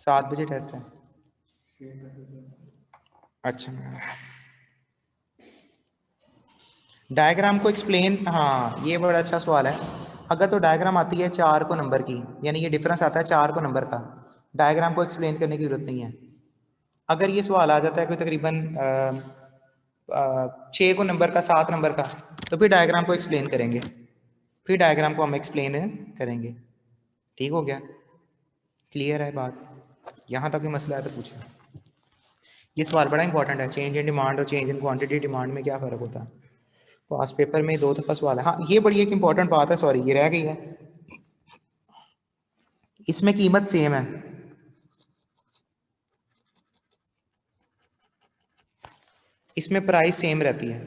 Speaker 1: 7 बजे टेस्ट है। अच्छा, डायग्राम को एक्सप्लेन, हाँ ये बड़ा अच्छा सवाल है। अगर तो डायग्राम आती है 4 को नंबर की, यानी ये डिफरेंस आता है 4 को नंबर का, डायग्राम को एक्सप्लेन करने की जरूरत नहीं है। अगर ये सवाल आ जाता है कोई तकरीबन 6 को नंबर का, 7 नंबर का, तो फिर डायग्राम को एक्सप्लेन करेंगे, फिर डायग्राम को हम एक्सप्लेन करेंगे। ठीक हो गया, क्लियर है बात? यहाँ तक भी मसला है तो पूछें। ये सवाल बड़ा इंपॉर्टेंट है, चेंज इन डिमांड और चेंज इन क्वांटिटी डिमांड में क्या फ़र्क होता है। पास पेपर में 2 दफ़ा सवाल है। हाँ ये बड़ी एक इंपॉर्टेंट बात है, सॉरी ये रह गई है, इसमें कीमत सेम है, इसमें प्राइस सेम रहती है,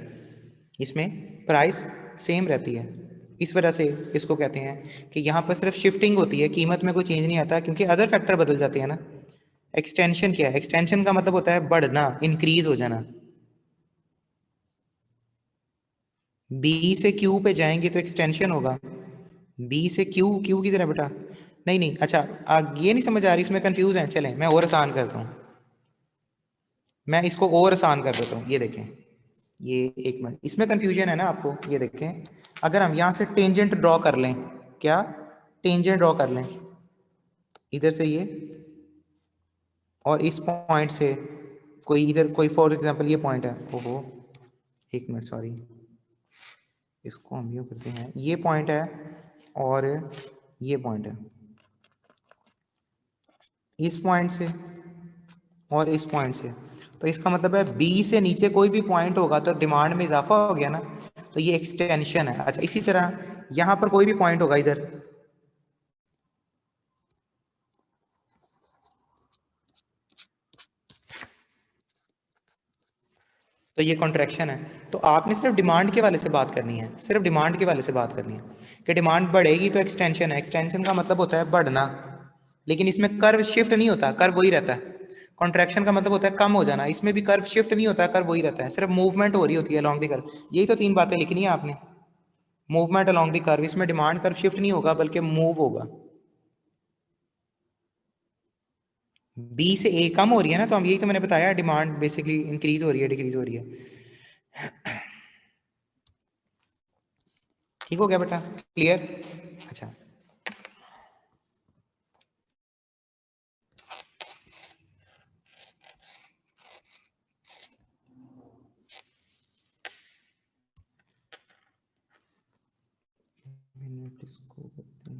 Speaker 1: इसमें प्राइस सेम रहती है। इस वजह से इसको कहते हैं कि यहाँ पर सिर्फ शिफ्टिंग होती है, कीमत में कोई चेंज नहीं आता, क्योंकि अदर फैक्टर बदल जाते हैं ना। एक्सटेंशन क्या है? एक्सटेंशन का मतलब होता है बढ़ना, इंक्रीज हो जाना। बी से क्यू पे जाएंगे तो एक्सटेंशन होगा, बी से क्यू, क्यू की तरह बेटा, नहीं नहीं, अच्छा ये नहीं समझ आ रही, इसमें कंफ्यूज है। चलें मैं और आसान करता हूँ, मैं इसको और आसान कर देता हूँ। ये देखें, ये एक मिनट, इसमें कंफ्यूजन है ना आपको। ये देखें, अगर हम यहाँ से टेंजेंट ड्रॉ कर लें, क्या टेंजेंट ड्रॉ कर लें इधर से ये, और इस पॉइंट से कोई इधर, कोई फॉर एग्जांपल ये पॉइंट है, ओहो एक मिनट सॉरी, इसको हम यूँ करते हैं, ये पॉइंट है और ये पॉइंट है, इस पॉइंट से और इस पॉइंट से, तो इसका मतलब है बी से नीचे कोई भी पॉइंट होगा तो डिमांड में इजाफा हो गया ना, तो ये एक्सटेंशन है। अच्छा इसी तरह यहाँ पर कोई भी पॉइंट होगा इधर, तो ये कॉन्ट्रैक्शन है। तो आपने सिर्फ डिमांड के वाले से बात करनी है, सिर्फ डिमांड के वाले से बात करनी है कि डिमांड बढ़ेगी तो एक्सटेंशन है, एक्सटेंशन का मतलब होता है बढ़ना, लेकिन इसमें कर्व शिफ्ट नहीं होता, कर्व वही रहता है। कॉन्ट्रैक्शन का मतलब होता है कम हो जाना, इसमें भी कर्व शिफ्ट नहीं होता, कर्व वही रहता है, सिर्फ मूवमेंट हो रही होती है अलॉन्ग द कर्व। यही तो 3 बातें लिखनी है आपने, मूवमेंट अलॉन्ग द कर्व, इसमें डिमांड कर्व शिफ्ट नहीं होगा बल्कि मूव होगा। बी से ए कम हो रही है ना, तो हम यही तो मैंने बताया, डिमांड बेसिकली इंक्रीज हो रही है, डिक्रीज हो रही है। ठीक हो गया बेटा, क्लियर? अच्छा मिनट इसको करते हैं,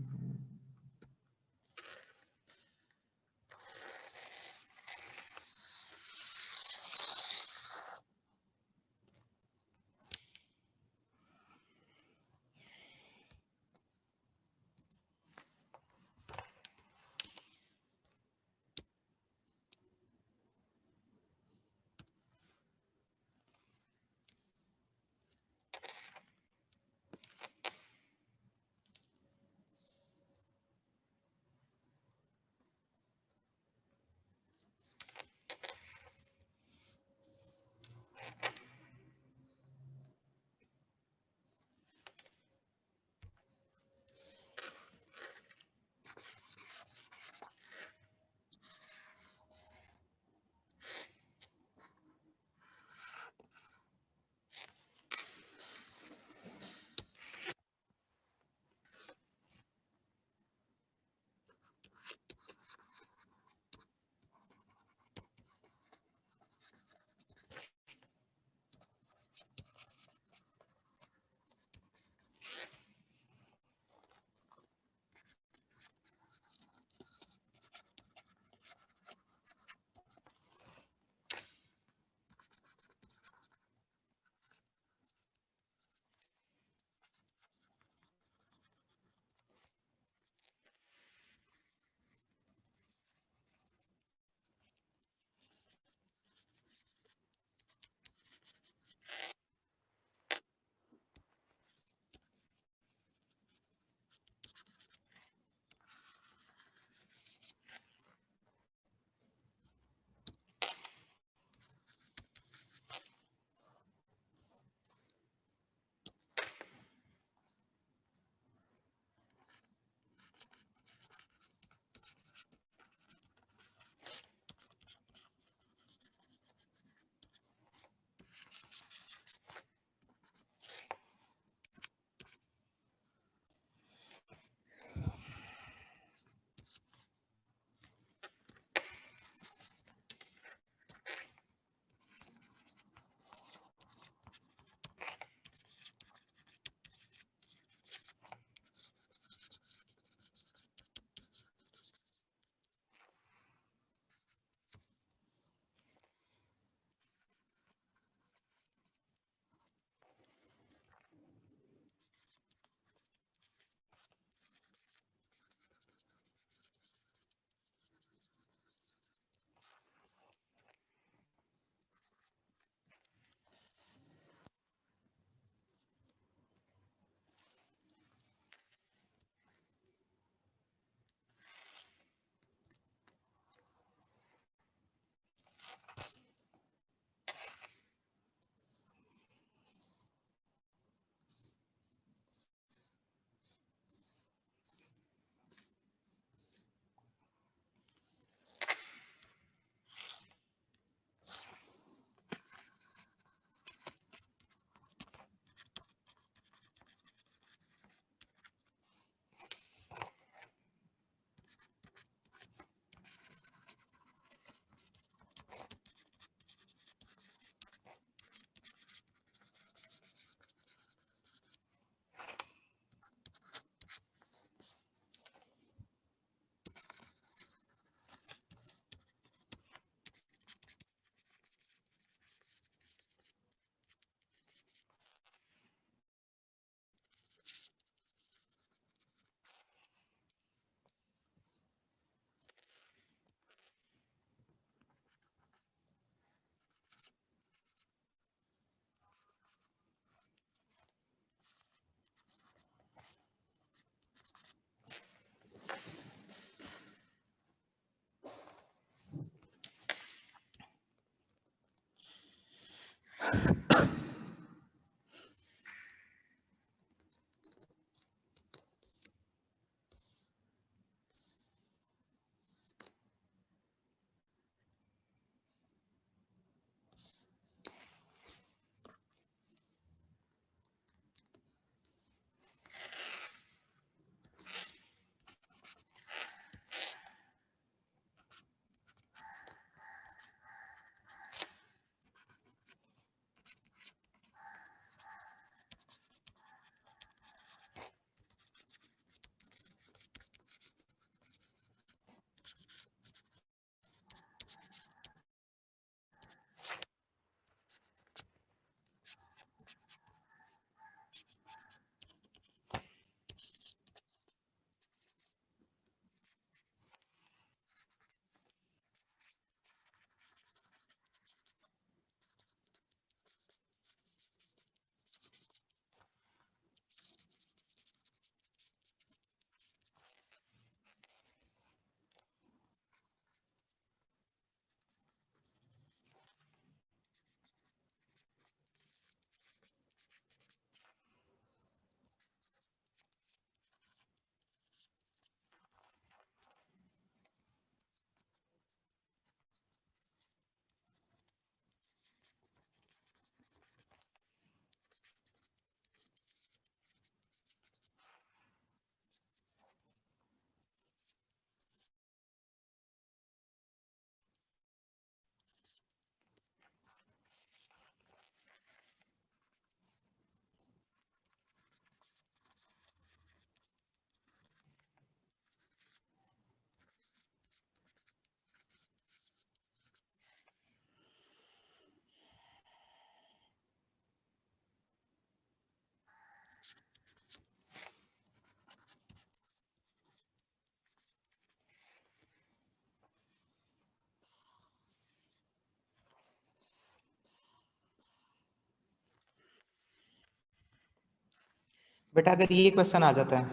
Speaker 1: बेटा अगर ये क्वेश्चन आ जाता है,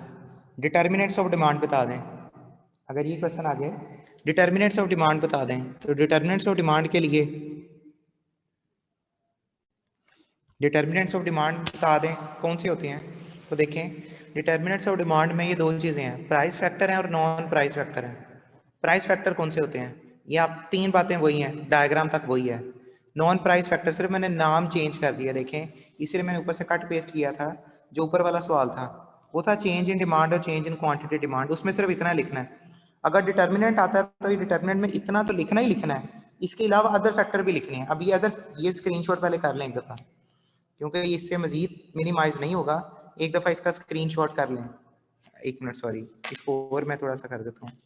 Speaker 1: डिटर्मिनेंट्स ऑफ डिमांड बता दें, अगर ये क्वेश्चन आ जाए डिटर्मिनेंट्स ऑफ डिमांड बता दें, तो डिटर्मिनेंट्स ऑफ डिमांड के लिए डिटर्मिनेंट्स ऑफ डिमांड बता दें कौन से होते हैं। तो देखें डिटर्मिनेंट्स ऑफ डिमांड में ये दो चीज़ें हैं, प्राइस फैक्टर है और नॉन प्राइस फैक्टर है। प्राइस फैक्टर कौन से होते हैं, ये आप तीन बातें वही हैं, डायग्राम तक वही है। नॉन प्राइस फैक्टर सिर्फ मैंने नाम चेंज कर दिया, देखें इसलिए मैंने ऊपर से कट पेस्ट किया था। जो ऊपर वाला सवाल था वो था चेंज इन डिमांड और चेंज इन क्वांटिटी डिमांड, उसमें सिर्फ इतना लिखना है। अगर डिटर्मिनेंट आता है तो ये डिटर्मिनेंट में इतना तो लिखना ही लिखना है, इसके अलावा अदर फैक्टर भी लिखने हैं। अब ये अदर, ये स्क्रीनशॉट पहले कर लें एक दफ़ा, क्योंकि इससे मजीद मिनिमाइज नहीं होगा। एक दफ़ा इसका स्क्रीनशॉट कर लें। एक मिनट सॉरी, इसको और मैं थोड़ा सा कर देता हूँ।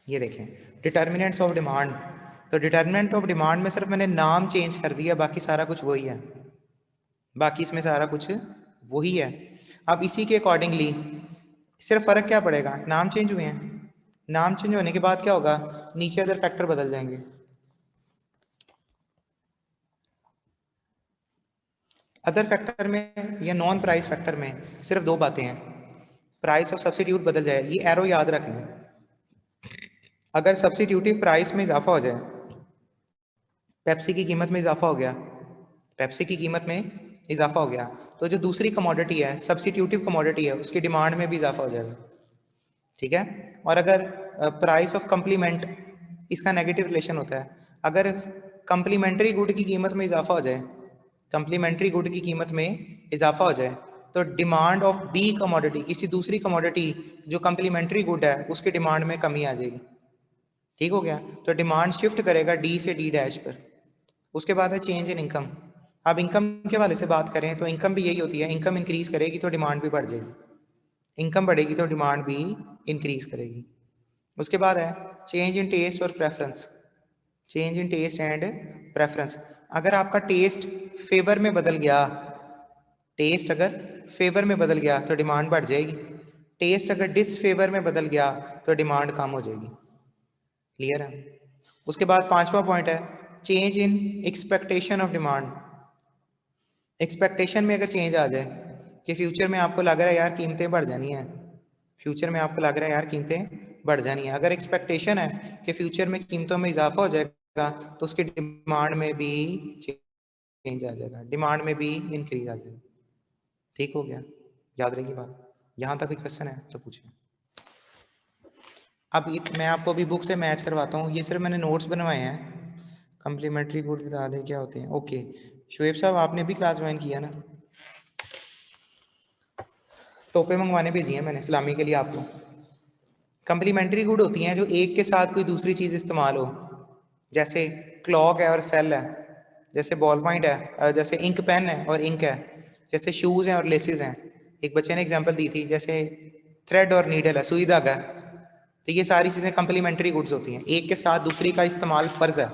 Speaker 1: ये देखें डिटर्मिनेंट्स ऑफ डिमांड, तो डिटर्मिनेंट ऑफ डिमांड में सिर्फ मैंने नाम चेंज कर दिया, बाकी सारा कुछ वही है, बाकी इसमें सारा कुछ वही है। अब इसी के अकॉर्डिंगली सिर्फ फ़र्क क्या पड़ेगा, नाम चेंज हुए हैं, नाम चेंज होने के बाद क्या होगा, नीचे अदर फैक्टर बदल जाएंगे। अदर फैक्टर में या नॉन प्राइस फैक्टर में सिर्फ दो बातें हैं, प्राइस और सब्सिट्यूट बदल जाए, ये एरो याद रख लें। अगर सब्सिट्यूटिव प्राइस में इजाफा हो जाए, पेप्सी की कीमत में इजाफा हो गया, पेप्सी की कीमत में इजाफा हो गया, तो जो दूसरी कमोडिटी है, सब्सिट्यूटिव कमोडिटी है, उसकी डिमांड में भी इजाफा हो जाएगा, ठीक है। और अगर प्राइस ऑफ कंप्लीमेंट, इसका नेगेटिव रिलेशन होता है, अगर कंप्लीमेंट्री गुड की कीमत में इजाफा हो जाए, कंप्लीमेंट्री गुड की कीमत में इजाफा हो जाए, तो डिमांड ऑफ बी कमोडिटी, किसी दूसरी कमोडिटी जो कंप्लीमेंट्री गुड है उसकी डिमांड में कमी आ जाएगी, ठीक हो गया। तो डिमांड शिफ्ट करेगा डी से डी डैश पर। उसके बाद है चेंज इन इनकम। अब इनकम के वाले से बात करें तो इनकम भी यही होती है, इनकम इंक्रीज करेगी तो डिमांड भी बढ़ जाएगी, इनकम बढ़ेगी तो डिमांड भी इंक्रीज करेगी। उसके बाद है चेंज इन टेस्ट और preference, change in taste and preference. अगर आपका टेस्ट फेवर में बदल गया, टेस्ट अगर फेवर में बदल गया तो डिमांड बढ़ जाएगी, टेस्ट अगर डिसफेवर में बदल गया तो डिमांड कम हो जाएगी, क्लियर है। उसके बाद पांचवा पॉइंट है change in expectation of demand. Expectation में अगर चेंज आ जाए कि फ्यूचर में आपको लग रहा है यार कीमतें बढ़ जानी है, फ्यूचर में आपको लग रहा है यार कीमतें बढ़ जानी है, अगर एक्सपेक्टेशन है कि फ्यूचर में कीमतों में इजाफा हो जाएगा तो उसकी डिमांड में भी चेंज आ जाएगा, डिमांड में भी इंक्रीज आ जाएगा, ठीक हो गया, याद रहेगी बात। यहाँ तक कोई क्वेश्चन है तो पूछें। अब मैं आपको अभी बुक से मैच करवाता हूँ, ये सिर्फ मैंने नोट्स बनवाए हैं। कम्प्लीमेंट्री गुड बता दें क्या होते हैं। ओके शुएब साहब आपने भी क्लास ज्वाइन किया ना, तोपे मंगवाने भेजी हैं मैंने सलामी के लिए आपको। कम्प्लीमेंट्री गुड होती हैं जो एक के साथ कोई दूसरी चीज़ इस्तेमाल हो, जैसे क्लॉक है और सेल है, जैसे बॉल पॉइंट है, जैसे इंक पेन है और इंक है, जैसे शूज़ हैं और लेसेस हैं। एक बच्चे ने एग्जांपल दी थी जैसे थ्रेड और नीडल है, सुई धागा है। तो ये सारी चीज़ें कम्प्लीमेंट्री गुड्स होती हैं, एक के साथ दूसरी का इस्तेमाल फ़र्ज है।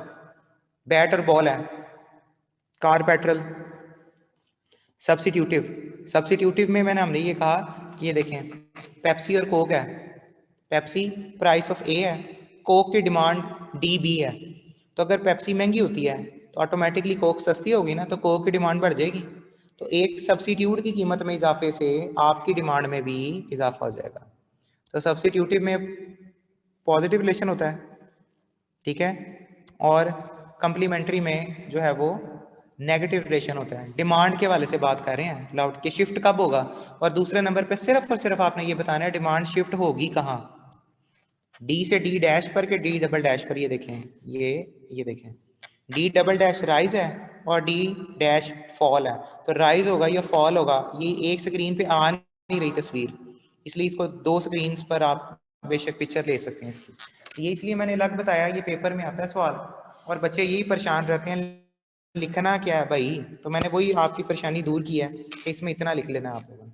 Speaker 1: बैट और बॉल है, कार पेट्रोल। सब्सिट्यूटिव, सब्सिट्यूटिव में हमने ये कहा कि ये देखें पेप्सी और कोक है, पेप्सी प्राइस ऑफ ए है, कोक की डिमांड डी बी है। तो अगर पेप्सी महंगी होती है तो ऑटोमेटिकली कोक सस्ती होगी ना, तो कोक की डिमांड बढ़ जाएगी। तो एक सब्सिट्यूट की कीमत में इजाफे से आपकी डिमांड में भी इजाफा हो जाएगा। तो सब्सिट्यूटिव में पॉजिटिव रिलेशन होता है, ठीक है, और कंप्लीमेंट्री में जो है वो नेगेटिव रिलेशन होता है। डिमांड के वाले से बात कर रहे हैं लाउड के शिफ्ट कब होगा, और दूसरे नंबर पे सिर्फ और सिर्फ आपने ये बताना है डिमांड शिफ्ट होगी कहाँ, डी से डी डैश पर के डी डबल डैश पर। ये देखें, ये देखें डी डबल डैश राइज है और डी डैश फॉल है, तो राइज होगा या फॉल होगा, ये एक स्क्रीन पे आ नहीं रही तस्वीर, इसलिए इसको दो स्क्रीन पर आप बेशक पिक्चर ले सकते हैं इसकी। ये इसलिए मैंने अलग बताया, ये पेपर में आता है सवाल और बच्चे यही परेशान रहते हैं लिखना क्या है भाई, तो मैंने वही आपकी परेशानी दूर की है कि इसमें इतना लिख लेना आप लोगों ने।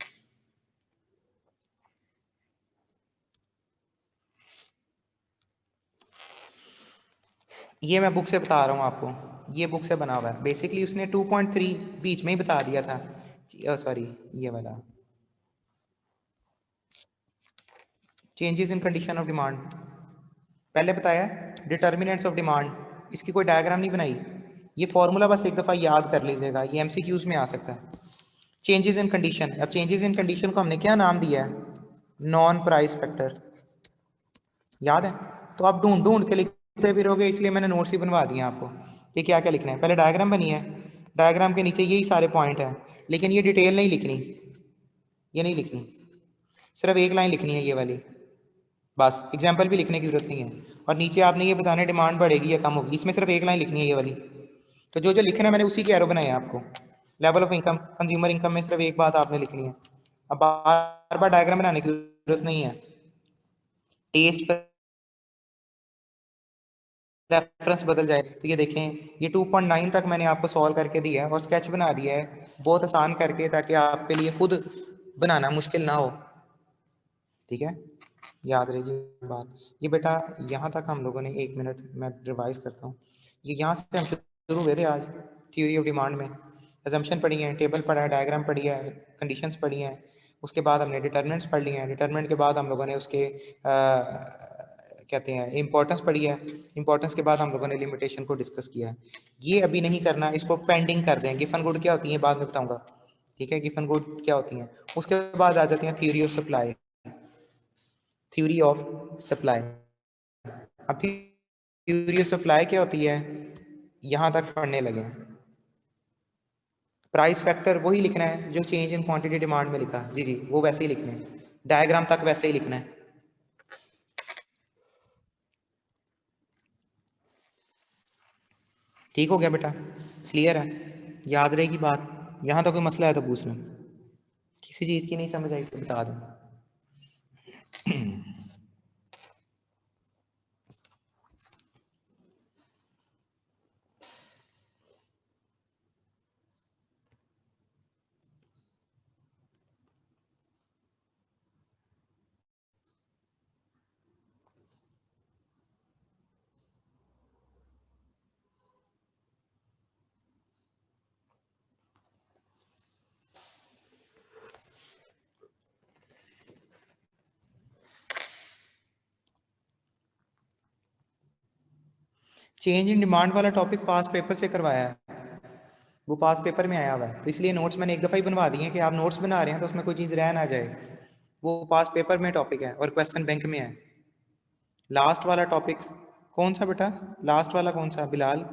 Speaker 1: ये मैं बुक से बता रहा हूँ आपको, ये बुक से बना हुआ है। बेसिकली उसने 2.3 बीच में ही बता दिया था, सॉरी ये वाला changes in condition of demand पहले बताया, डिटर्मिनेंट्स ऑफ डिमांड, इसकी कोई डायग्राम नहीं बनाई, ये फॉर्मूला बस एक दफ़ा याद कर लीजिएगा, ये एमसीक्यूज में आ सकता है। चेंजेस इन कंडीशन, अब चेंजेस इन कंडीशन को हमने क्या नाम दिया है? नॉन प्राइस फैक्टर, याद है? तो आप ढूंढ ढूंढ के लिखते भी रहोगे, इसलिए मैंने नोट्स ही बनवा दिए आपको कि क्या क्या लिखना है। पहले डायग्राम बनी है, डायग्राम के नीचे यही सारे पॉइंट हैं, लेकिन ये डिटेल नहीं लिखनी, ये नहीं लिखनी, सिर्फ एक लाइन लिखनी है ये वाली, बस। एग्जाम्पल भी लिखने की जरूरत नहीं है। और नीचे आपने ये बताना डिमांड बढ़ेगी या कम होगी, इसमें सिर्फ एक लाइन लिखनी है ये वाली। तो जो जो लिखना है मैंने उसी के एरो बनाए हैं आपको। Level of income, consumer income में सिर्फ एक बात आपने लिखनी है। अब बार बार डायग्राम बनाने की जरूरत नहीं है। टेस्ट रेफरेंस बदल जाए तो ये देखें, ये 2.9 तक मैंने आपको सॉल्व करके दिया है और स्केच बना दिया है बहुत आसान करके, ताकि आपके लिए खुद बनाना मुश्किल ना हो। ठीक है, याद रहिए बात। ये बेटा यहाँ तक हम लोगों ने, 1 मिनट मैं रिवाइज करता हूँ। ये यहाँ से हम शुरू हुए थे आज थ्योरी ऑफ डिमांड में। एजम्पशन पढ़ी है, टेबल पढ़ा है, डायग्राम पढ़ी है, कंडीशंस पढ़ी हैं। उसके बाद हमने डिटरमिनेंट्स पढ़ लिए हैं। डिटरमिनेंट के बाद हम लोगों ने उसके कहते हैं इंपॉर्टेंस पढ़ी है। इंपॉर्टेंस के बाद हम लोगों ने लिमिटेशन को डिस्कस किया है। ये अभी नहीं करना, इसको पेंडिंग कर दें। गिफन गुड क्या होती है बाद में बताऊंगा, ठीक है? गिफन गुड क्या होती हैं। उसके बाद आ जाती हैं theory of supply, theory of supply. अब थ्योरी ऑफ सप्लाई क्या होती है, यहां तक पढ़ने लगे। प्राइस फैक्टर वही लिखना है जो चेंज इन क्वांटिटी डिमांड में लिखा, जी जी वो वैसे ही लिखना है। डायग्राम तक वैसे ही लिखना है। ठीक हो गया बेटा, क्लियर है? याद रहेगी बात। यहां तो कोई मसला है तो पूछना, किसी चीज की नहीं समझ आई तो बता दो। चेंज इन डिमांड वाला टॉपिक पास पेपर से करवाया है, वो पास पेपर में आया हुआ है, तो इसलिए नोट्स मैंने एक दफ़ा ही बनवा दिए हैं कि आप नोट्स बना रहे हैं तो उसमें कोई चीज़ रह ना जाए। वो पास पेपर में टॉपिक है और क्वेश्चन बैंक में है। लास्ट वाला टॉपिक कौन सा बेटा? लास्ट वाला कौन सा बिलाल?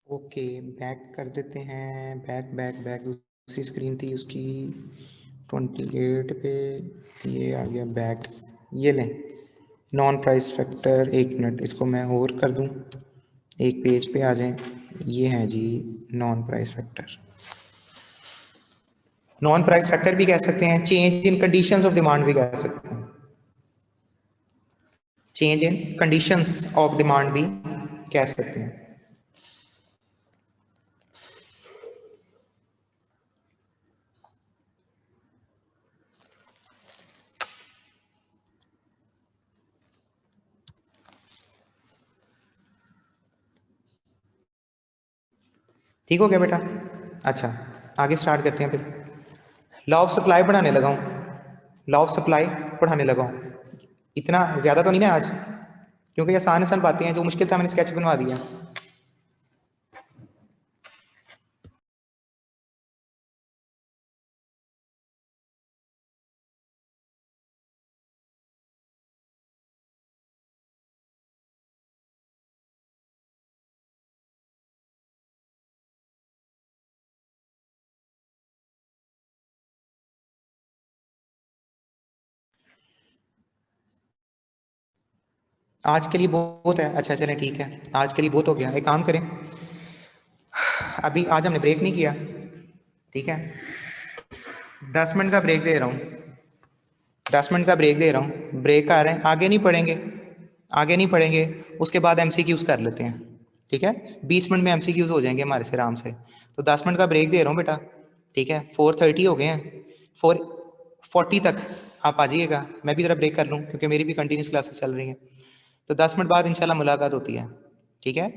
Speaker 1: ओके, बैक कर देते हैं, बैक बैक बैक। दूसरी स्क्रीन थी उसकी 28 पे, ये आ गया बैक। ये लें नॉन प्राइस फैक्टर, 1 मिनट इसको मैं और कर दूं, एक पेज पे आ जाएं। ये है जी non price factor. Non price factor भी कह सकते हैं, change in conditions of demand भी कह सकते हैं, change in conditions of demand भी कह सकते हैं। ठीक हो गया बेटा? अच्छा, आगे स्टार्ट करते हैं फिर। लॉ ऑफ सप्लाई पढ़ाने लगा हूँ, लॉ ऑफ सप्लाई पढ़ाने लगा हूँ। इतना ज़्यादा तो नहीं ना आज, क्योंकि आसान आसान बातें हैं, जो मुश्किल था मैंने स्केच बनवा दिया। आज के लिए बहुत है, अच्छा चलें ठीक है, आज के लिए बहुत हो गया। एक काम करें, अभी आज हमने ब्रेक नहीं किया, ठीक है, 10 मिनट का ब्रेक दे रहा हूँ, 10 मिनट का ब्रेक दे रहा हूँ, ब्रेक आ रहे हैं, आगे नहीं पढ़ेंगे, आगे नहीं पढ़ेंगे, उसके बाद एमसीक्यूज कर लेते हैं, ठीक है, 20 मिनट में एमसीक्यूज हो जाएंगे हमारे से आराम से। तो 10 मिनट का ब्रेक दे रहा हूँ बेटा, ठीक है, 4:30 हो गए हैं, 4:40 तक आप आ जाइएगा, मैं भी ज़रा ब्रेक कर लूँ क्योंकि मेरी भी कंटिन्यूस क्लासेस चल रही हैं। तो 10 मिनट बाद इंशाल्लाह मुलाकात होती है, ठीक है।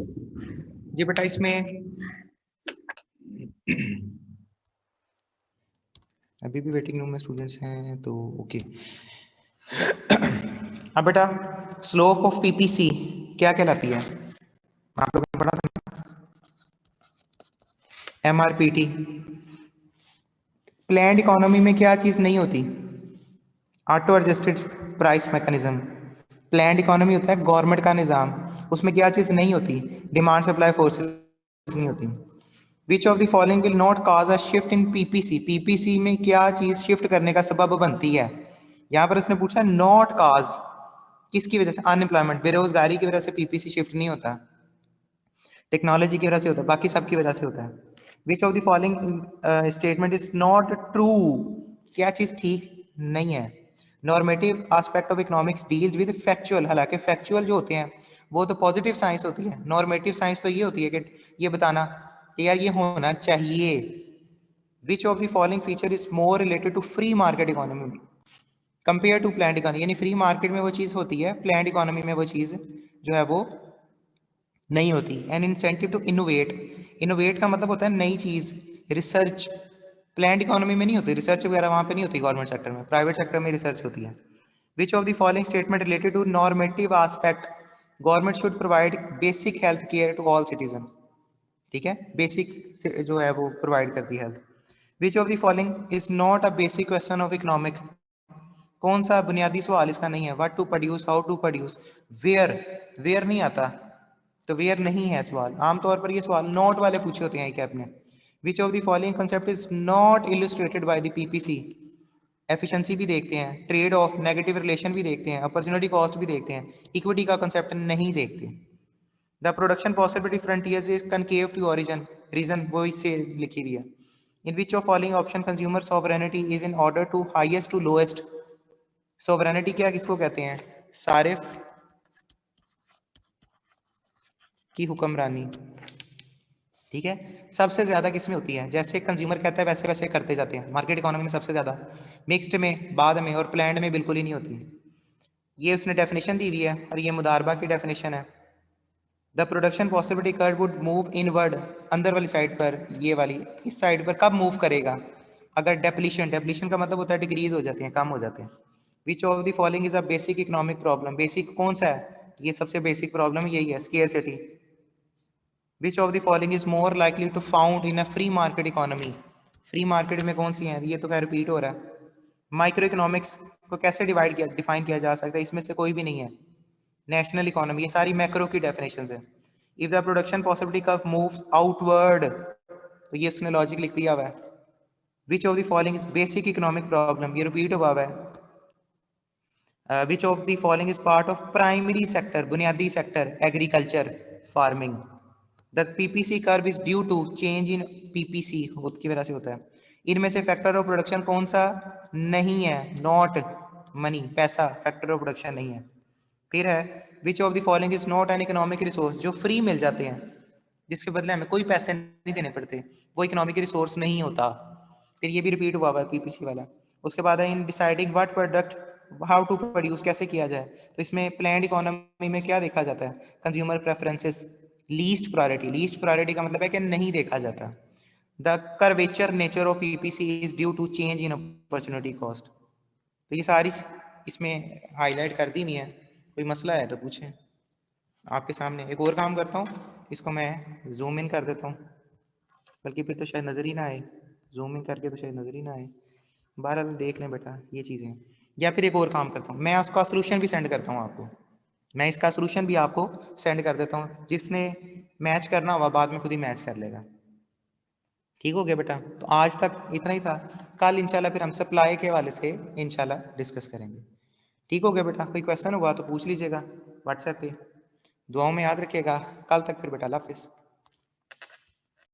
Speaker 1: जी बेटा इसमें अभी भी वेटिंग रूम में स्टूडेंट्स हैं तो ओके। अब बेटा स्लोप ऑफ पीपीसी क्या कहलाती है, आप लोगों ने पढ़ा था, एमआरपीटी। प्लान्ड इकोनॉमी में क्या चीज नहीं होती, auto adjusted price mechanism. Planned economy होता है गवर्नमेंट का निज़ाम, उसमें क्या चीज़ नहीं होती, डिमांड सप्लाई फोर्सेस नहीं होती। विच of the following will not cause a shift in PPC, PPC में क्या चीज़ शिफ्ट करने का सबब बनती है। यहाँ पर उसने पूछा नॉट कॉज, किसकी वजह से, अनएम्प्लॉयमेंट बेरोजगारी की वजह से पीपीसी शिफ्ट नहीं होता, टेक्नोलॉजी की वजह से होता है, बाकी सबकी वजह से होता है। Which of the following statement is not true, क्या चीज ठीक नहीं है। Normative aspect of economics deals with factual, हालांकि फैक्चुअल जो होते हैं वो तो पॉजिटिव साइंस होती है, नॉर्मेटिव साइंस तो ये होती है कि ये बताना कि यार ये होना चाहिए। Which of the following feature is more related to free market economy compare to planned economy, यानी फ्री मार्केट में वो चीज होती है, प्लान्ड इकोनॉमी में वो चीज जो है वो नहीं होती। An incentive to innovate, innovate का मतलब होता है नई चीज, रिसर्च। प्लान्ड इकोनॉमी में नहीं होती रिसर्च वगैरह, वहां पे नहीं होती गवर्नमेंट सेक्टर में, प्राइवेट सेक्टर में रिसर्च होती है। Which of the following statement related to normative aspect, government should provide basic health care to all citizen, ठीक है, बेसिक जो है वो प्रोवाइड करती है health. Which of the following is not a basic question of economic, कौन सा बुनियादी सवाल इसका नहीं है। What to produce, how to produce, where, where नहीं आता, तो वेयर नहीं है सवाल। आमतौर पर ये सवाल नोट वाले पूछे होते हैं कैप ने। विच of the following concept is not illustrated by the PPC, efficiency भी देखते हैं, ट्रेड ऑफ, नेगेटिव रिलेशन भी देखते हैं, अपॉर्चुनिटी कॉस्ट भी देखते हैं, इक्विटी का कंसेप्ट नहीं देखते। The production possibility frontiers is concave to origin, reason वो इससे लिखी हुई है। In which of following option consumer sovereignty is in order to highest to lowest, sovereignty क्या किसको कहते हैं, सारिफ की हुक्मरानी, ठीक है। सबसे ज्यादा किसमें होती है, जैसे कंज्यूमर कहता है वैसे वैसे करते जाते हैं, मार्केट इकोनॉमी में सबसे ज्यादा, मिक्स्ड में, बाद में, और प्लान्ड में बिल्कुल ही नहीं होती। ये उसने डेफिनेशन दी हुई है और ये मुदारबा की डेफिनेशन है। The production possibility curve would move inward, अंदर वाली साइड पर, ये वाली इस साइड पर कब मूव करेगा, अगर डेप्लीशन, डेप्लीशन का मतलब होता है डिक्रीज हो जाती है, कम हो जाते हैं। Which of the following is a basic economic problem, basic कौन सा है, ये सबसे बेसिक प्रॉब्लम यही है, scarcity. Which of the following is more likely to found in a free market economy, free market में कौन सी है, ये तो खैर रिपीट हो रहा है। माइक्रो इकोनॉमिक्स को कैसे डिफाइन किया जा सकता है, इसमें से कोई भी नहीं है। नेशनल इकोनॉमी, ये सारी मैक्रो की डेफिनेशन है। If the production possibility curve move outward, तो ये उसने लॉजिक लिख दिया हुआ है। Which of the following is basic economic problem, ये रिपीट हुआ हुआ है। Which of the following is part of primary sector, बुनियादी sector, agriculture, farming. The PPC curve is due to change in PPC, की वजह से होता है। इनमें से फैक्टर ऑफ प्रोडक्शन कौन सा नहीं है, नॉट मनी, पैसा फैक्टर ऑफ प्रोडक्शन नहीं है। फिर है which of the following is not an economic resource, जो फ्री मिल जाते हैं जिसके बदले हमें कोई पैसे नहीं देने पड़ते, वो इकोनॉमिक रिसोर्स नहीं होता। फिर ये भी रिपीट हुआ हुआ है पीपीसी वाला। उसके बाद है in deciding what product how to produce, कैसे किया जाए, तो इसमें प्लान्ड इकोनॉमी में क्या देखा जाता है, consumer preferences, least priority, least priority का मतलब है कि नहीं देखा जाता। The curvature nature of PPC is due to change in opportunity cost, तो ये सारी इसमें हाईलाइट कर दी हुई है। कोई मसला है तो पूछें, आपके सामने। एक और काम करता हूँ, इसको मैं जूम इन कर देता हूँ, बल्कि फिर तो शायद नज़र ही ना आए, जूम इन करके तो शायद नज़र ही ना आए। बहरहाल देख लें बेटा ये चीज़ें। या फिर एक और काम करता हूँ, मैं उसका सोल्यूशन भी सेंड करता हूँ आपको, मैं इसका सोल्यूशन भी आपको सेंड कर देता हूँ, जिसने मैच करना होगा बाद में खुद ही मैच कर लेगा। ठीक हो गया बेटा, तो आज तक इतना ही था। कल इंशाल्लाह फिर हम सप्लाई के हवाले से इंशाल्लाह डिस्कस करेंगे। ठीक हो गया बेटा, कोई क्वेश्चन हुआ तो पूछ लीजिएगा व्हाट्सएप पे। दुआओं में याद रखिएगा। कल तक फिर बेटा, अल्लाह हाफिज़।